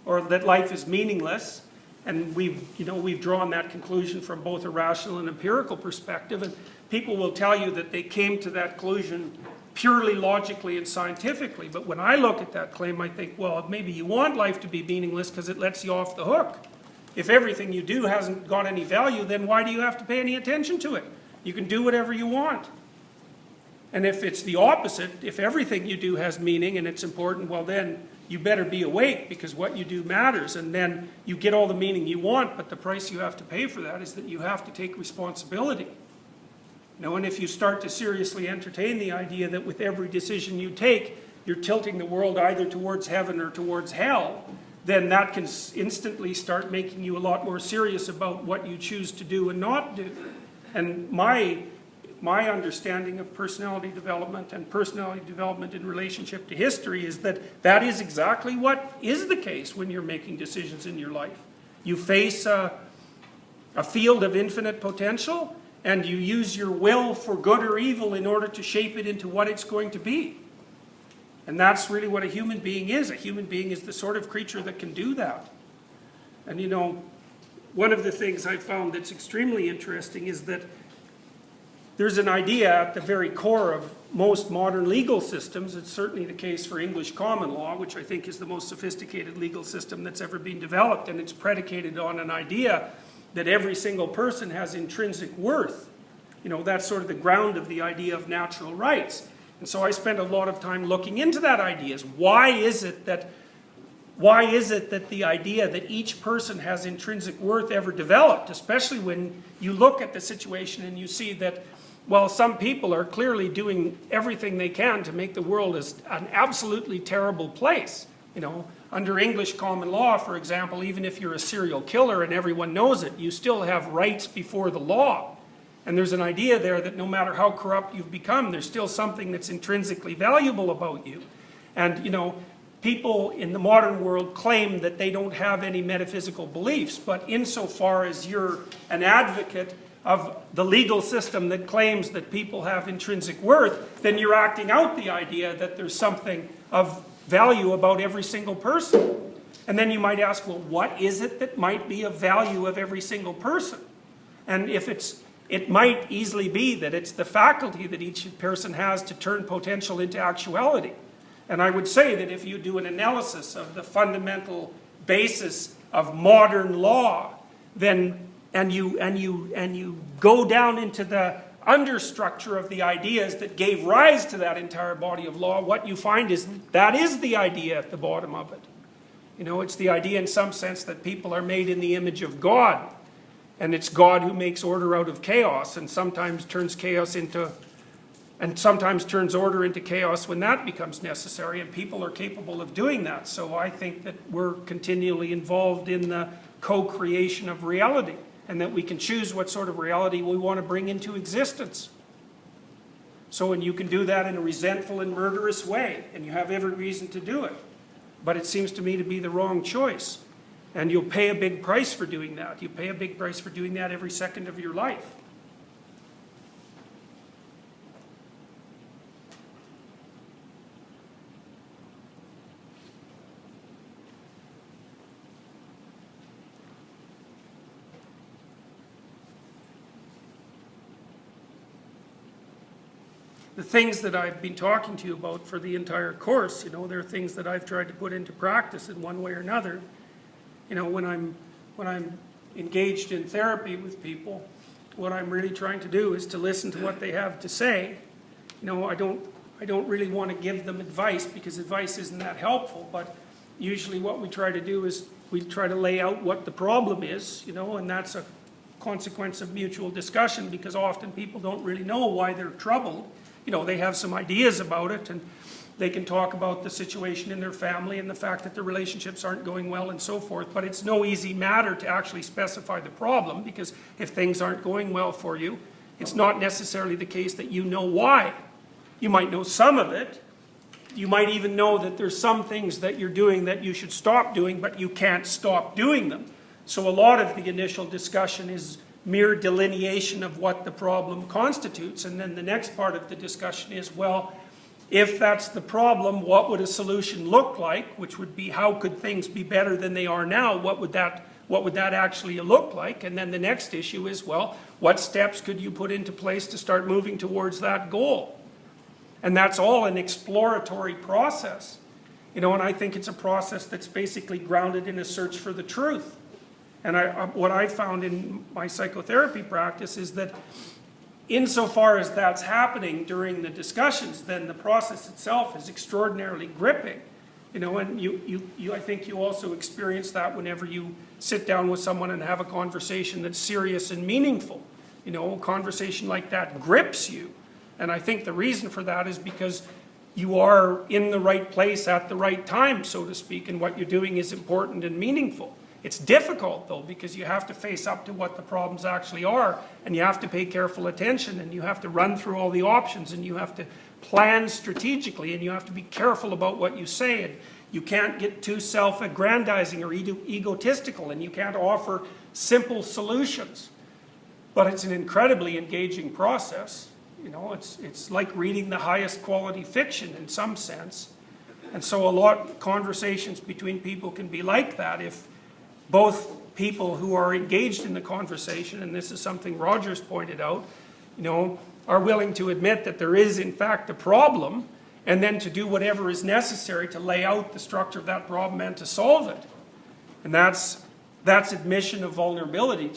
or that life is meaningless, and we've drawn that conclusion from both a rational and empirical perspective, and people will tell you that they came to that conclusion purely logically and scientifically. But when I look at that claim, I think, well, maybe you want life to be meaningless because it lets you off the hook. If everything you do hasn't got any value, then why do you have to pay any attention to it? You can do whatever you want. And if it's the opposite, if everything you do has meaning and it's important, well then you better be awake, because what you do matters, and then you get all the meaning you want, but the price you have to pay for that is that you have to take responsibility. You know, and if you start to seriously entertain the idea that with every decision you take, you're tilting the world either towards heaven or towards hell, then that can instantly start making you a lot more serious about what you choose to do and not do. And my understanding of personality development and personality development in relationship to history is that that is exactly what is the case when you're making decisions in your life. You face a field of infinite potential, and you use your will for good or evil in order to shape it into what it's going to be. And that's really what a human being is. A human being is the sort of creature that can do that. And you know, one of the things I found that's extremely interesting is that there's an idea at the very core of most modern legal systems. It's certainly the case for English common law, which I think is the most sophisticated legal system that's ever been developed, and it's predicated on an idea that every single person has intrinsic worth. You know, that's sort of the ground of the idea of natural rights. And so I spent a lot of time looking into that idea. Why is it that the idea that each person has intrinsic worth ever developed, especially when you look at the situation and you see that, well, some people are clearly doing everything they can to make the world an absolutely terrible place. You know, under English common law, for example, even if you're a serial killer and everyone knows it, you still have rights before the law. And there's an idea there that no matter how corrupt you've become, there's still something that's intrinsically valuable about you. And, you know, people in the modern world claim that they don't have any metaphysical beliefs, but insofar as you're an advocate of the legal system that claims that people have intrinsic worth, then you're acting out the idea that there's something of value about every single person. And then you might ask, well, what is it that might be of value of every single person? And if it might easily be that it's the faculty that each person has to turn potential into actuality. And I would say that if you do an analysis of the fundamental basis of modern law, then and you go down into the understructure of the ideas that gave rise to that entire body of law, what you find is that is the idea at the bottom of it. You know, it's the idea in some sense that people are made in the image of God. And it's God who makes order out of chaos and sometimes turns order into chaos when that becomes necessary, and people are capable of doing that. So I think that we're continually involved in the co-creation of reality, and that we can choose what sort of reality we want to bring into existence. So, and you can do that in a resentful and murderous way, and you have every reason to do it. But it seems to me to be the wrong choice. And you'll pay a big price for doing that. You pay a big price for doing that every second of your life. The things that I've been talking to you about for the entire course, you know, they're things that I've tried to put into practice in one way or another. You know, when I'm engaged in therapy with people, what I'm really trying to do is to listen to what they have to say. You know, I don't really want to give them advice, because advice isn't that helpful, but usually what we try to do is we try to lay out what the problem is, you know, and that's a consequence of mutual discussion, because often people don't really know why they're troubled. You know, they have some ideas about it, and they can talk about the situation in their family and the fact that their relationships aren't going well and so forth, but it's no easy matter to actually specify the problem, because if things aren't going well for you, it's not necessarily the case that you know why. You might know some of it. You might even know that there's some things that you're doing that you should stop doing, but you can't stop doing them. So a lot of the initial discussion is mere delineation of what the problem constitutes, and then the next part of the discussion is, well, if that's the problem, what would a solution look like? Which would be, how could things be better than they are now? What would that actually look like? And then the next issue is, well, what steps could you put into place to start moving towards that goal? And that's all an exploratory process. You know, and I think it's a process that's basically grounded in a search for the truth. And what I found in my psychotherapy practice is that insofar as that's happening during the discussions, then the process itself is extraordinarily gripping. You know, and I think you also experience that whenever you sit down with someone and have a conversation that's serious and meaningful. You know, a conversation like that grips you. And I think the reason for that is because you are in the right place at the right time, so to speak, and what you're doing is important and meaningful. It's difficult, though, because you have to face up to what the problems actually are, and you have to pay careful attention, and you have to run through all the options, and you have to plan strategically, and you have to be careful about what you say, and you can't get too self-aggrandizing or egotistical, and you can't offer simple solutions. but it's an incredibly engaging process. You know, it's like reading the highest quality fiction in some sense. And so conversations between people can be like that if both people who are engaged in the conversation, and this is something Rogers pointed out, you know, are willing to admit that there is in fact a problem, and then to do whatever is necessary to lay out the structure of that problem and to solve it. And that's admission of vulnerability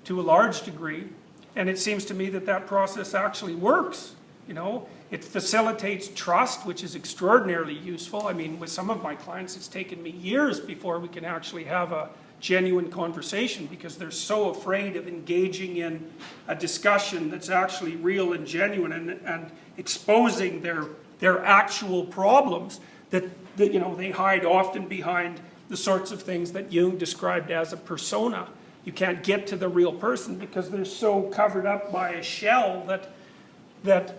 to a large degree. And it seems to me that that process actually works. You know, it facilitates trust, which is extraordinarily useful. I mean, with some of my clients, it's taken me years before we can actually have a genuine conversation because they're so afraid of engaging in a discussion that's actually real and genuine and exposing their actual problems that you know, they hide often behind the sorts of things that Jung described as a persona. You can't get to the real person because they're so covered up by a shell that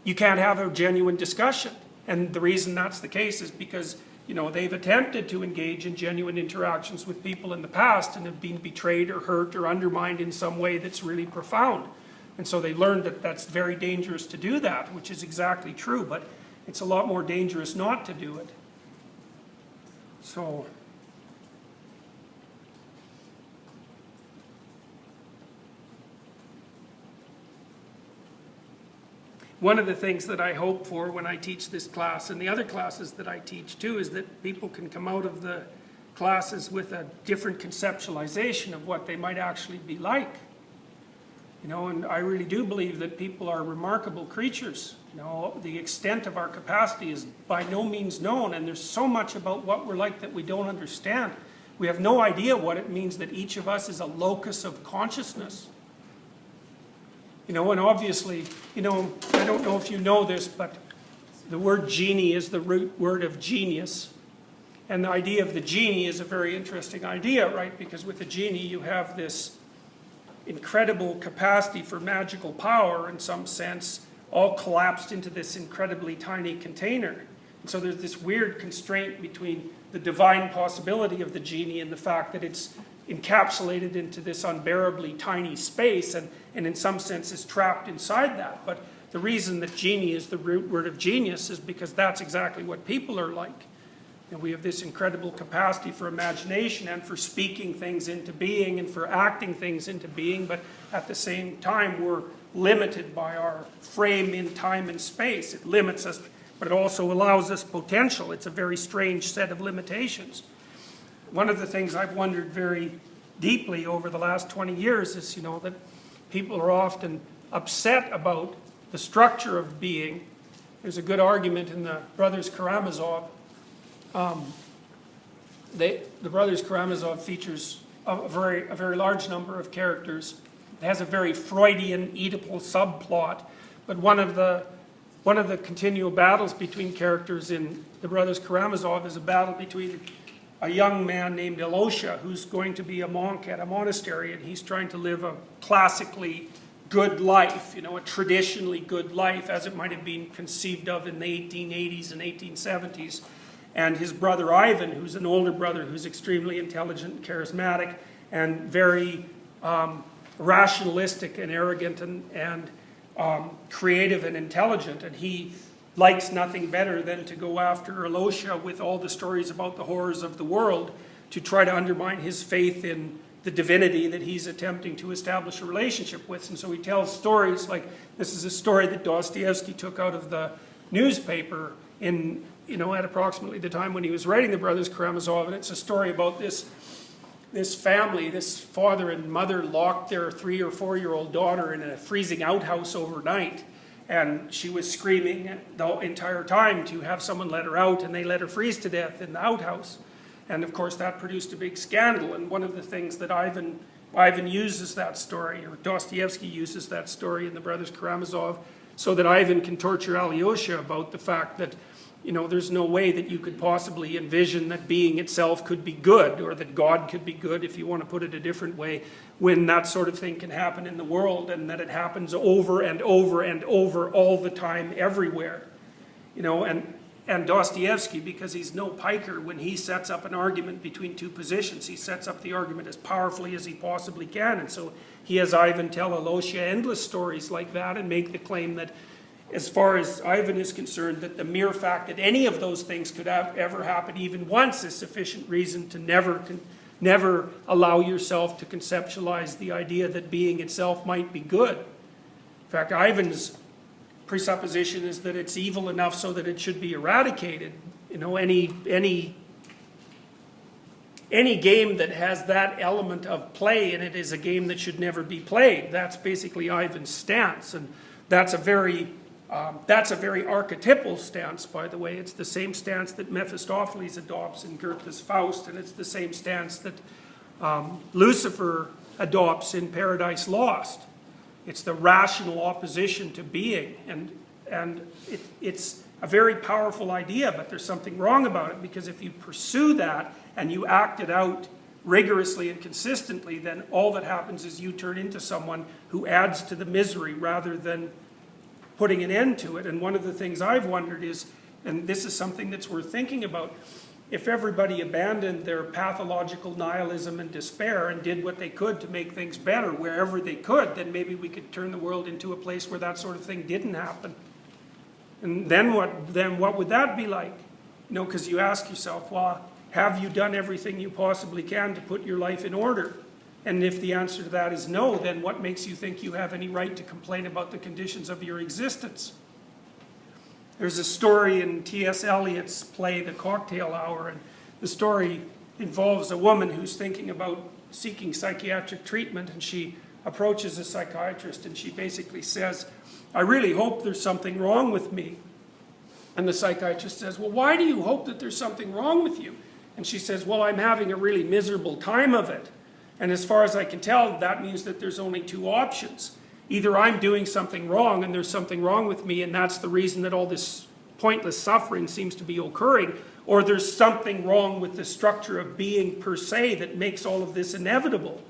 you can't have a genuine discussion. And the reason that's the case is because, you know, they've attempted to engage in genuine interactions with people in the past and have been betrayed or hurt or undermined in some way that's really profound. And so they learned that that's very dangerous to do that, which is exactly true, but it's a lot more dangerous not to do it. So, one of the things that I hope for when I teach this class, and the other classes that I teach too, is that people can come out of the classes with a different conceptualization of what they might actually be like. You know, and I really do believe that people are remarkable creatures. You know, the extent of our capacity is by no means known, and there's so much about what we're like that we don't understand. We have no idea what it means that each of us is a locus of consciousness. You know, and obviously, you know, I don't know if you know this, but the word genie is the root word of genius. And the idea of the genie is a very interesting idea, right? Because with a genie you have this incredible capacity for magical power in some sense, all collapsed into this incredibly tiny container. And so there's this weird constraint between the divine possibility of the genie and the fact that it's encapsulated into this unbearably tiny space and in some sense is trapped inside that. But the reason that genie is the root word of genius is because that's exactly what people are like. And we have this incredible capacity for imagination and for speaking things into being and for acting things into being, but at the same time we're limited by our frame in time and space. It limits us, but it also allows us potential. It's a very strange set of limitations. One of the things I've wondered very deeply over the last 20 years is, you know, that people are often upset about the structure of being. There's a good argument in the Brothers Karamazov. The Brothers Karamazov features a very large number of characters. It has a very Freudian Oedipal subplot, but one of the continual battles between characters in the Brothers Karamazov is a battle between a young man named Ilosha who's going to be a monk at a monastery, and he's trying to live a classically good life, you know, a traditionally good life as it might have been conceived of in the 1880s and 1870s. And his brother Ivan, who's an older brother who's extremely intelligent and charismatic and very rationalistic and arrogant and creative and intelligent, and he likes nothing better than to go after Ilosha with all the stories about the horrors of the world to try to undermine his faith in the divinity that he's attempting to establish a relationship with. And so he tells stories like, this is a story that Dostoevsky took out of the newspaper in, you know, at approximately the time when he was writing the Brothers Karamazov, and it's a story about this family, this father and mother locked their 3 or 4-year-old daughter in a freezing outhouse overnight. And she was screaming the entire time to have someone let her out, and they let her freeze to death in the outhouse. And of course that produced a big scandal, and one of the things that Ivan uses that story, or Dostoevsky uses that story in the Brothers Karamazov, so that Ivan can torture Alyosha about the fact that, you know, there's no way that you could possibly envision that being itself could be good, or that God could be good, if you want to put it a different way, when that sort of thing can happen in the world, and that it happens over and over and over all the time, everywhere. You know, and And Dostoevsky, because he's no piker, when he sets up an argument between two positions, he sets up the argument as powerfully as he possibly can. And so he has Ivan tell Aloysia endless stories like that and make the claim that, as far as Ivan is concerned, that the mere fact that any of those things could ever happen even once is sufficient reason to never allow yourself to conceptualize the idea that being itself might be good. In fact, Ivan's presupposition is that it's evil enough so that it should be eradicated. You know, any game that has that element of play in it is a game that should never be played. That's basically Ivan's stance, and that's a very archetypal stance, by the way. It's the same stance that Mephistopheles adopts in Goethe's Faust, and it's the same stance that Lucifer adopts in Paradise Lost. It's the rational opposition to being, and it's a very powerful idea, but there's something wrong about it, because if you pursue that and you act it out rigorously and consistently, then all that happens is you turn into someone who adds to the misery rather than putting an end to it. And one of the things I've wondered is, and this is something that's worth thinking about, if everybody abandoned their pathological nihilism and despair and did what they could to make things better wherever they could, then maybe we could turn the world into a place where that sort of thing didn't happen. And then what would that be like? You know, because you ask yourself, well, have you done everything you possibly can to put your life in order? And if the answer to that is no, then what makes you think you have any right to complain about the conditions of your existence? There's a story in T.S. Eliot's play, The Cocktail Hour, and the story involves a woman who's thinking about seeking psychiatric treatment, and she approaches a psychiatrist and she basically says, I really hope there's something wrong with me. And the psychiatrist says, well, why do you hope that there's something wrong with you? And she says, well, I'm having a really miserable time of it. And as far as I can tell, that means that there's only two options. Either I'm doing something wrong and there's something wrong with me, and that's the reason that all this pointless suffering seems to be occurring, or there's something wrong with the structure of being per se that makes all of this inevitable.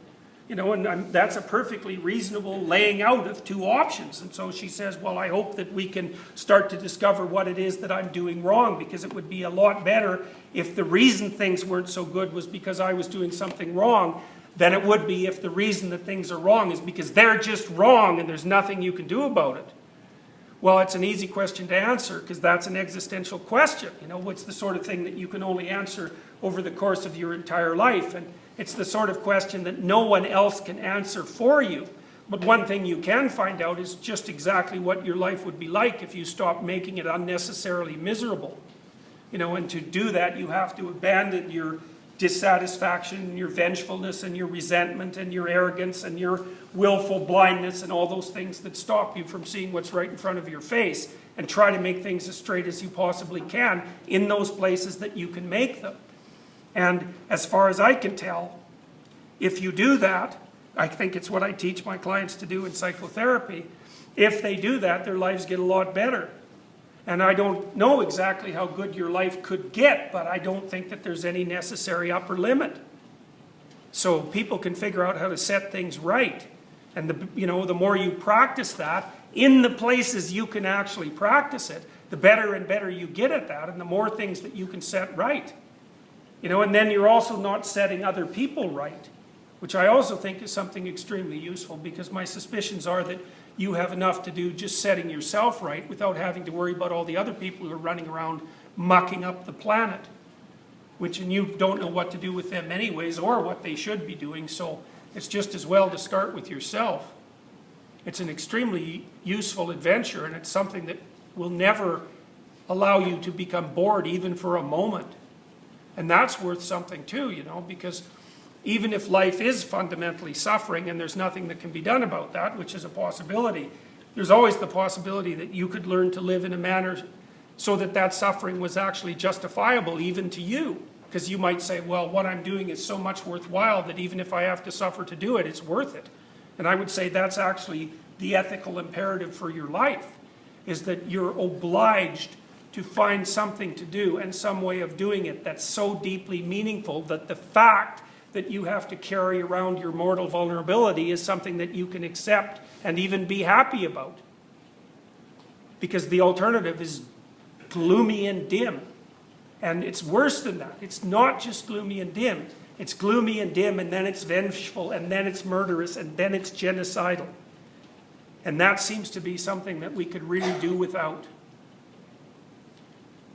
You know, and that's a perfectly reasonable laying out of two options. And so she says, well, I hope that we can start to discover what it is that I'm doing wrong, because it would be a lot better if the reason things weren't so good was because I was doing something wrong than it would be if the reason that things are wrong is because they're just wrong and there's nothing you can do about it. Well, it's an easy question to answer, because that's an existential question. You know, it's the sort of thing that you can only answer over the course of your entire life. And it's the sort of question that no one else can answer for you. But one thing you can find out is just exactly what your life would be like if you stopped making it unnecessarily miserable. You know, and to do that, you have to abandon your dissatisfaction, your vengefulness, and your resentment, and your arrogance, and your willful blindness, and all those things that stop you from seeing what's right in front of your face, and try to make things as straight as you possibly can in those places that you can make them. And as far as I can tell, if you do that, I think it's what I teach my clients to do in psychotherapy, if they do that, their lives get a lot better. And I don't know exactly how good your life could get, but I don't think that there's any necessary upper limit. So people can figure out how to set things right. And the more you practice that, in the places you can actually practice it, the better and better you get at that, and the more things that you can set right. You know, and then you're also not setting other people right, which I also think is something extremely useful, because my suspicions are that you have enough to do just setting yourself right without having to worry about all the other people who are running around mucking up the planet, and you don't know what to do with them anyways, or what they should be doing, so it's just as well to start with yourself. It's an extremely useful adventure, and it's something that will never allow you to become bored even for a moment. And that's worth something too, you know, because even if life is fundamentally suffering and there's nothing that can be done about that, which is a possibility, there's always the possibility that you could learn to live in a manner so that that suffering was actually justifiable even to you. Because you might say, well, what I'm doing is so much worthwhile that even if I have to suffer to do it, it's worth it. And I would say that's actually the ethical imperative for your life, is that you're obliged to find something to do and some way of doing it that's so deeply meaningful that the fact that you have to carry around your mortal vulnerability is something that you can accept and even be happy about. Because the alternative is gloomy and dim. And it's worse than that. It's not just gloomy and dim. It's gloomy and dim, and then it's vengeful, and then it's murderous, and then it's genocidal. And that seems to be something that we could really do without.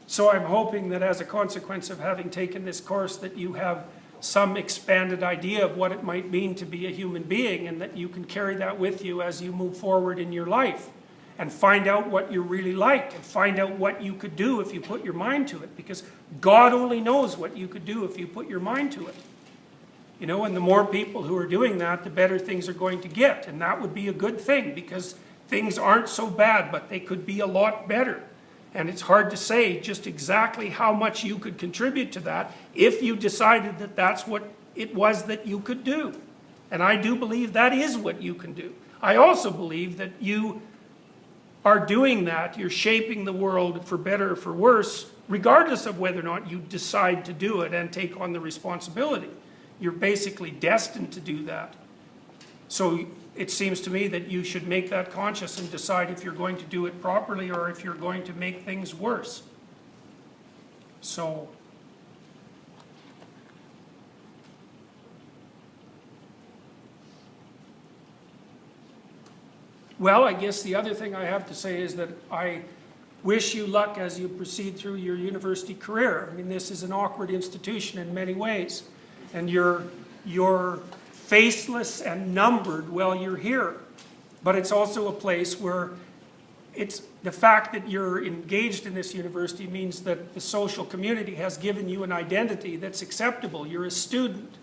So I'm hoping that as a consequence of having taken this course, that you have some expanded idea of what it might mean to be a human being, and that you can carry that with you as you move forward in your life. And find out what you're really like, and find out what you could do if you put your mind to it. Because God only knows what you could do if you put your mind to it. You know, and the more people who are doing that, the better things are going to get. And that would be a good thing, because things aren't so bad, but they could be a lot better. And it's hard to say just exactly how much you could contribute to that if you decided that that's what it was that you could do. And I do believe that is what you can do. I also believe that you are doing that. You're shaping the world for better or for worse, regardless of whether or not you decide to do it and take on the responsibility. You're basically destined to do that. So it seems to me that you should make that conscious and decide if you're going to do it properly or if you're going to make things worse. So well, I guess the other thing I have to say is that I wish you luck as you proceed through your university career. I mean, this is an awkward institution in many ways. And you're faceless and numbered while you're here. But it's also a place where it's the fact that you're engaged in this university means that the social community has given you an identity that's acceptable. You're a student.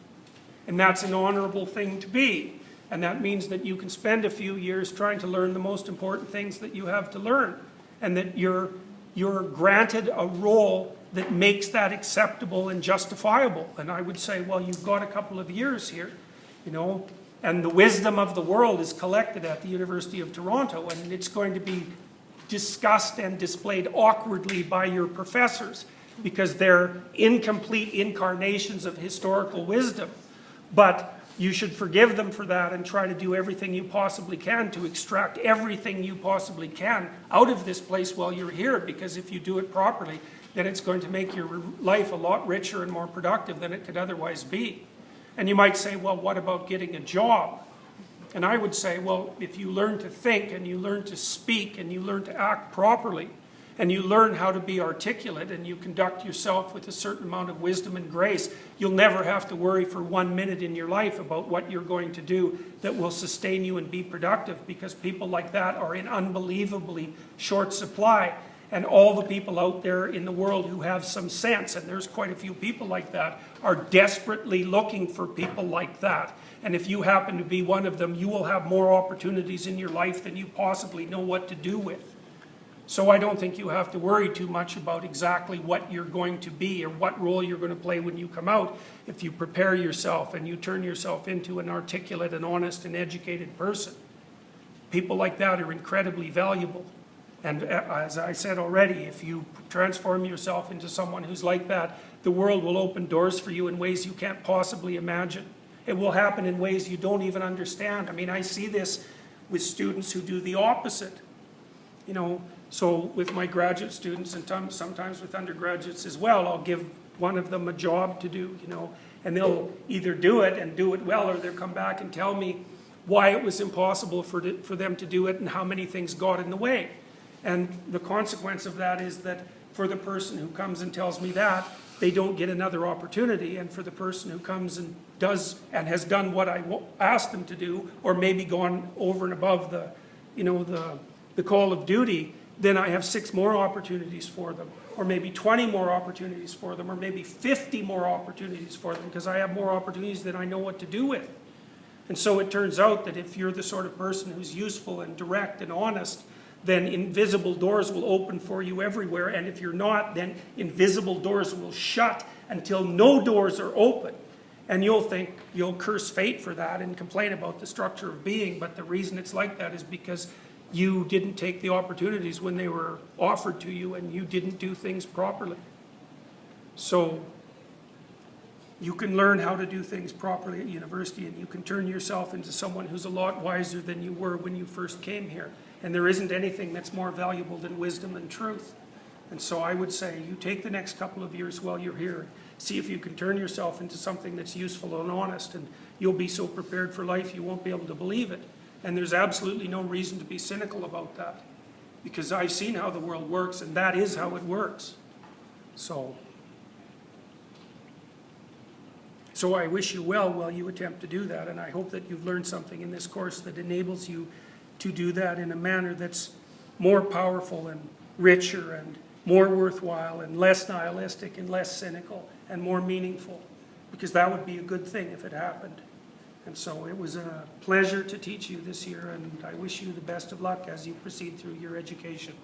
And that's an honorable thing to be. And that means that you can spend a few years trying to learn the most important things that you have to learn. And that you're granted a role that makes that acceptable and justifiable. And I would say, well, you've got a couple of years here, you know, and the wisdom of the world is collected at the University of Toronto, and it's going to be discussed and displayed awkwardly by your professors because they're incomplete incarnations of historical wisdom. But you should forgive them for that and try to do everything you possibly can to extract everything you possibly can out of this place while you're here, because if you do it properly, then it's going to make your life a lot richer and more productive than it could otherwise be. And you might say, well, what about getting a job? And I would say, well, if you learn to think and you learn to speak and you learn to act properly and you learn how to be articulate and you conduct yourself with a certain amount of wisdom and grace, you'll never have to worry for 1 minute in your life about what you're going to do that will sustain you and be productive, because people like that are in unbelievably short supply. And all the people out there in the world who have some sense, and there's quite a few people like that, are desperately looking for people like that. And if you happen to be one of them, you will have more opportunities in your life than you possibly know what to do with. So I don't think you have to worry too much about exactly what you're going to be or what role you're going to play when you come out, if you prepare yourself and you turn yourself into an articulate and honest and educated person. People like that are incredibly valuable. And as I said already, if you transform yourself into someone who's like that, the world will open doors for you in ways you can't possibly imagine. It will happen in ways you don't even understand. I mean, I see this with students who do the opposite. You know, so with my graduate students and sometimes with undergraduates as well, I'll give one of them a job to do, you know, and they'll either do it and do it well, or they'll come back and tell me why it was impossible for them to do it and how many things got in the way. And the consequence of that is that for the person who comes and tells me that, they don't get another opportunity. And for the person who comes and does and has done what I asked them to do, or maybe gone over and above the, you know, the call of duty, then I have 6 more opportunities for them, or maybe 20 more opportunities for them, or maybe 50 more opportunities for them, because I have more opportunities than I know what to do with. And so it turns out that if you're the sort of person who's useful and direct and honest, then invisible doors will open for you everywhere. And if you're not, then invisible doors will shut until no doors are open. And you'll curse fate for that and complain about the structure of being. But the reason it's like that is because you didn't take the opportunities when they were offered to you, and you didn't do things properly. So you can learn how to do things properly at university, and you can turn yourself into someone who's a lot wiser than you were when you first came here. And there isn't anything that's more valuable than wisdom and truth. And so I would say you take the next couple of years while you're here, see if you can turn yourself into something that's useful and honest, and you'll be so prepared for life you won't be able to believe it. And there's absolutely no reason to be cynical about that, because I've seen how the world works, and that is how it works. So I wish you well while you attempt to do that, and I hope that you've learned something in this course that enables you to do that in a manner that's more powerful and richer and more worthwhile and less nihilistic and less cynical and more meaningful, because that would be a good thing if it happened. And so it was a pleasure to teach you this year, and I wish you the best of luck as you proceed through your education.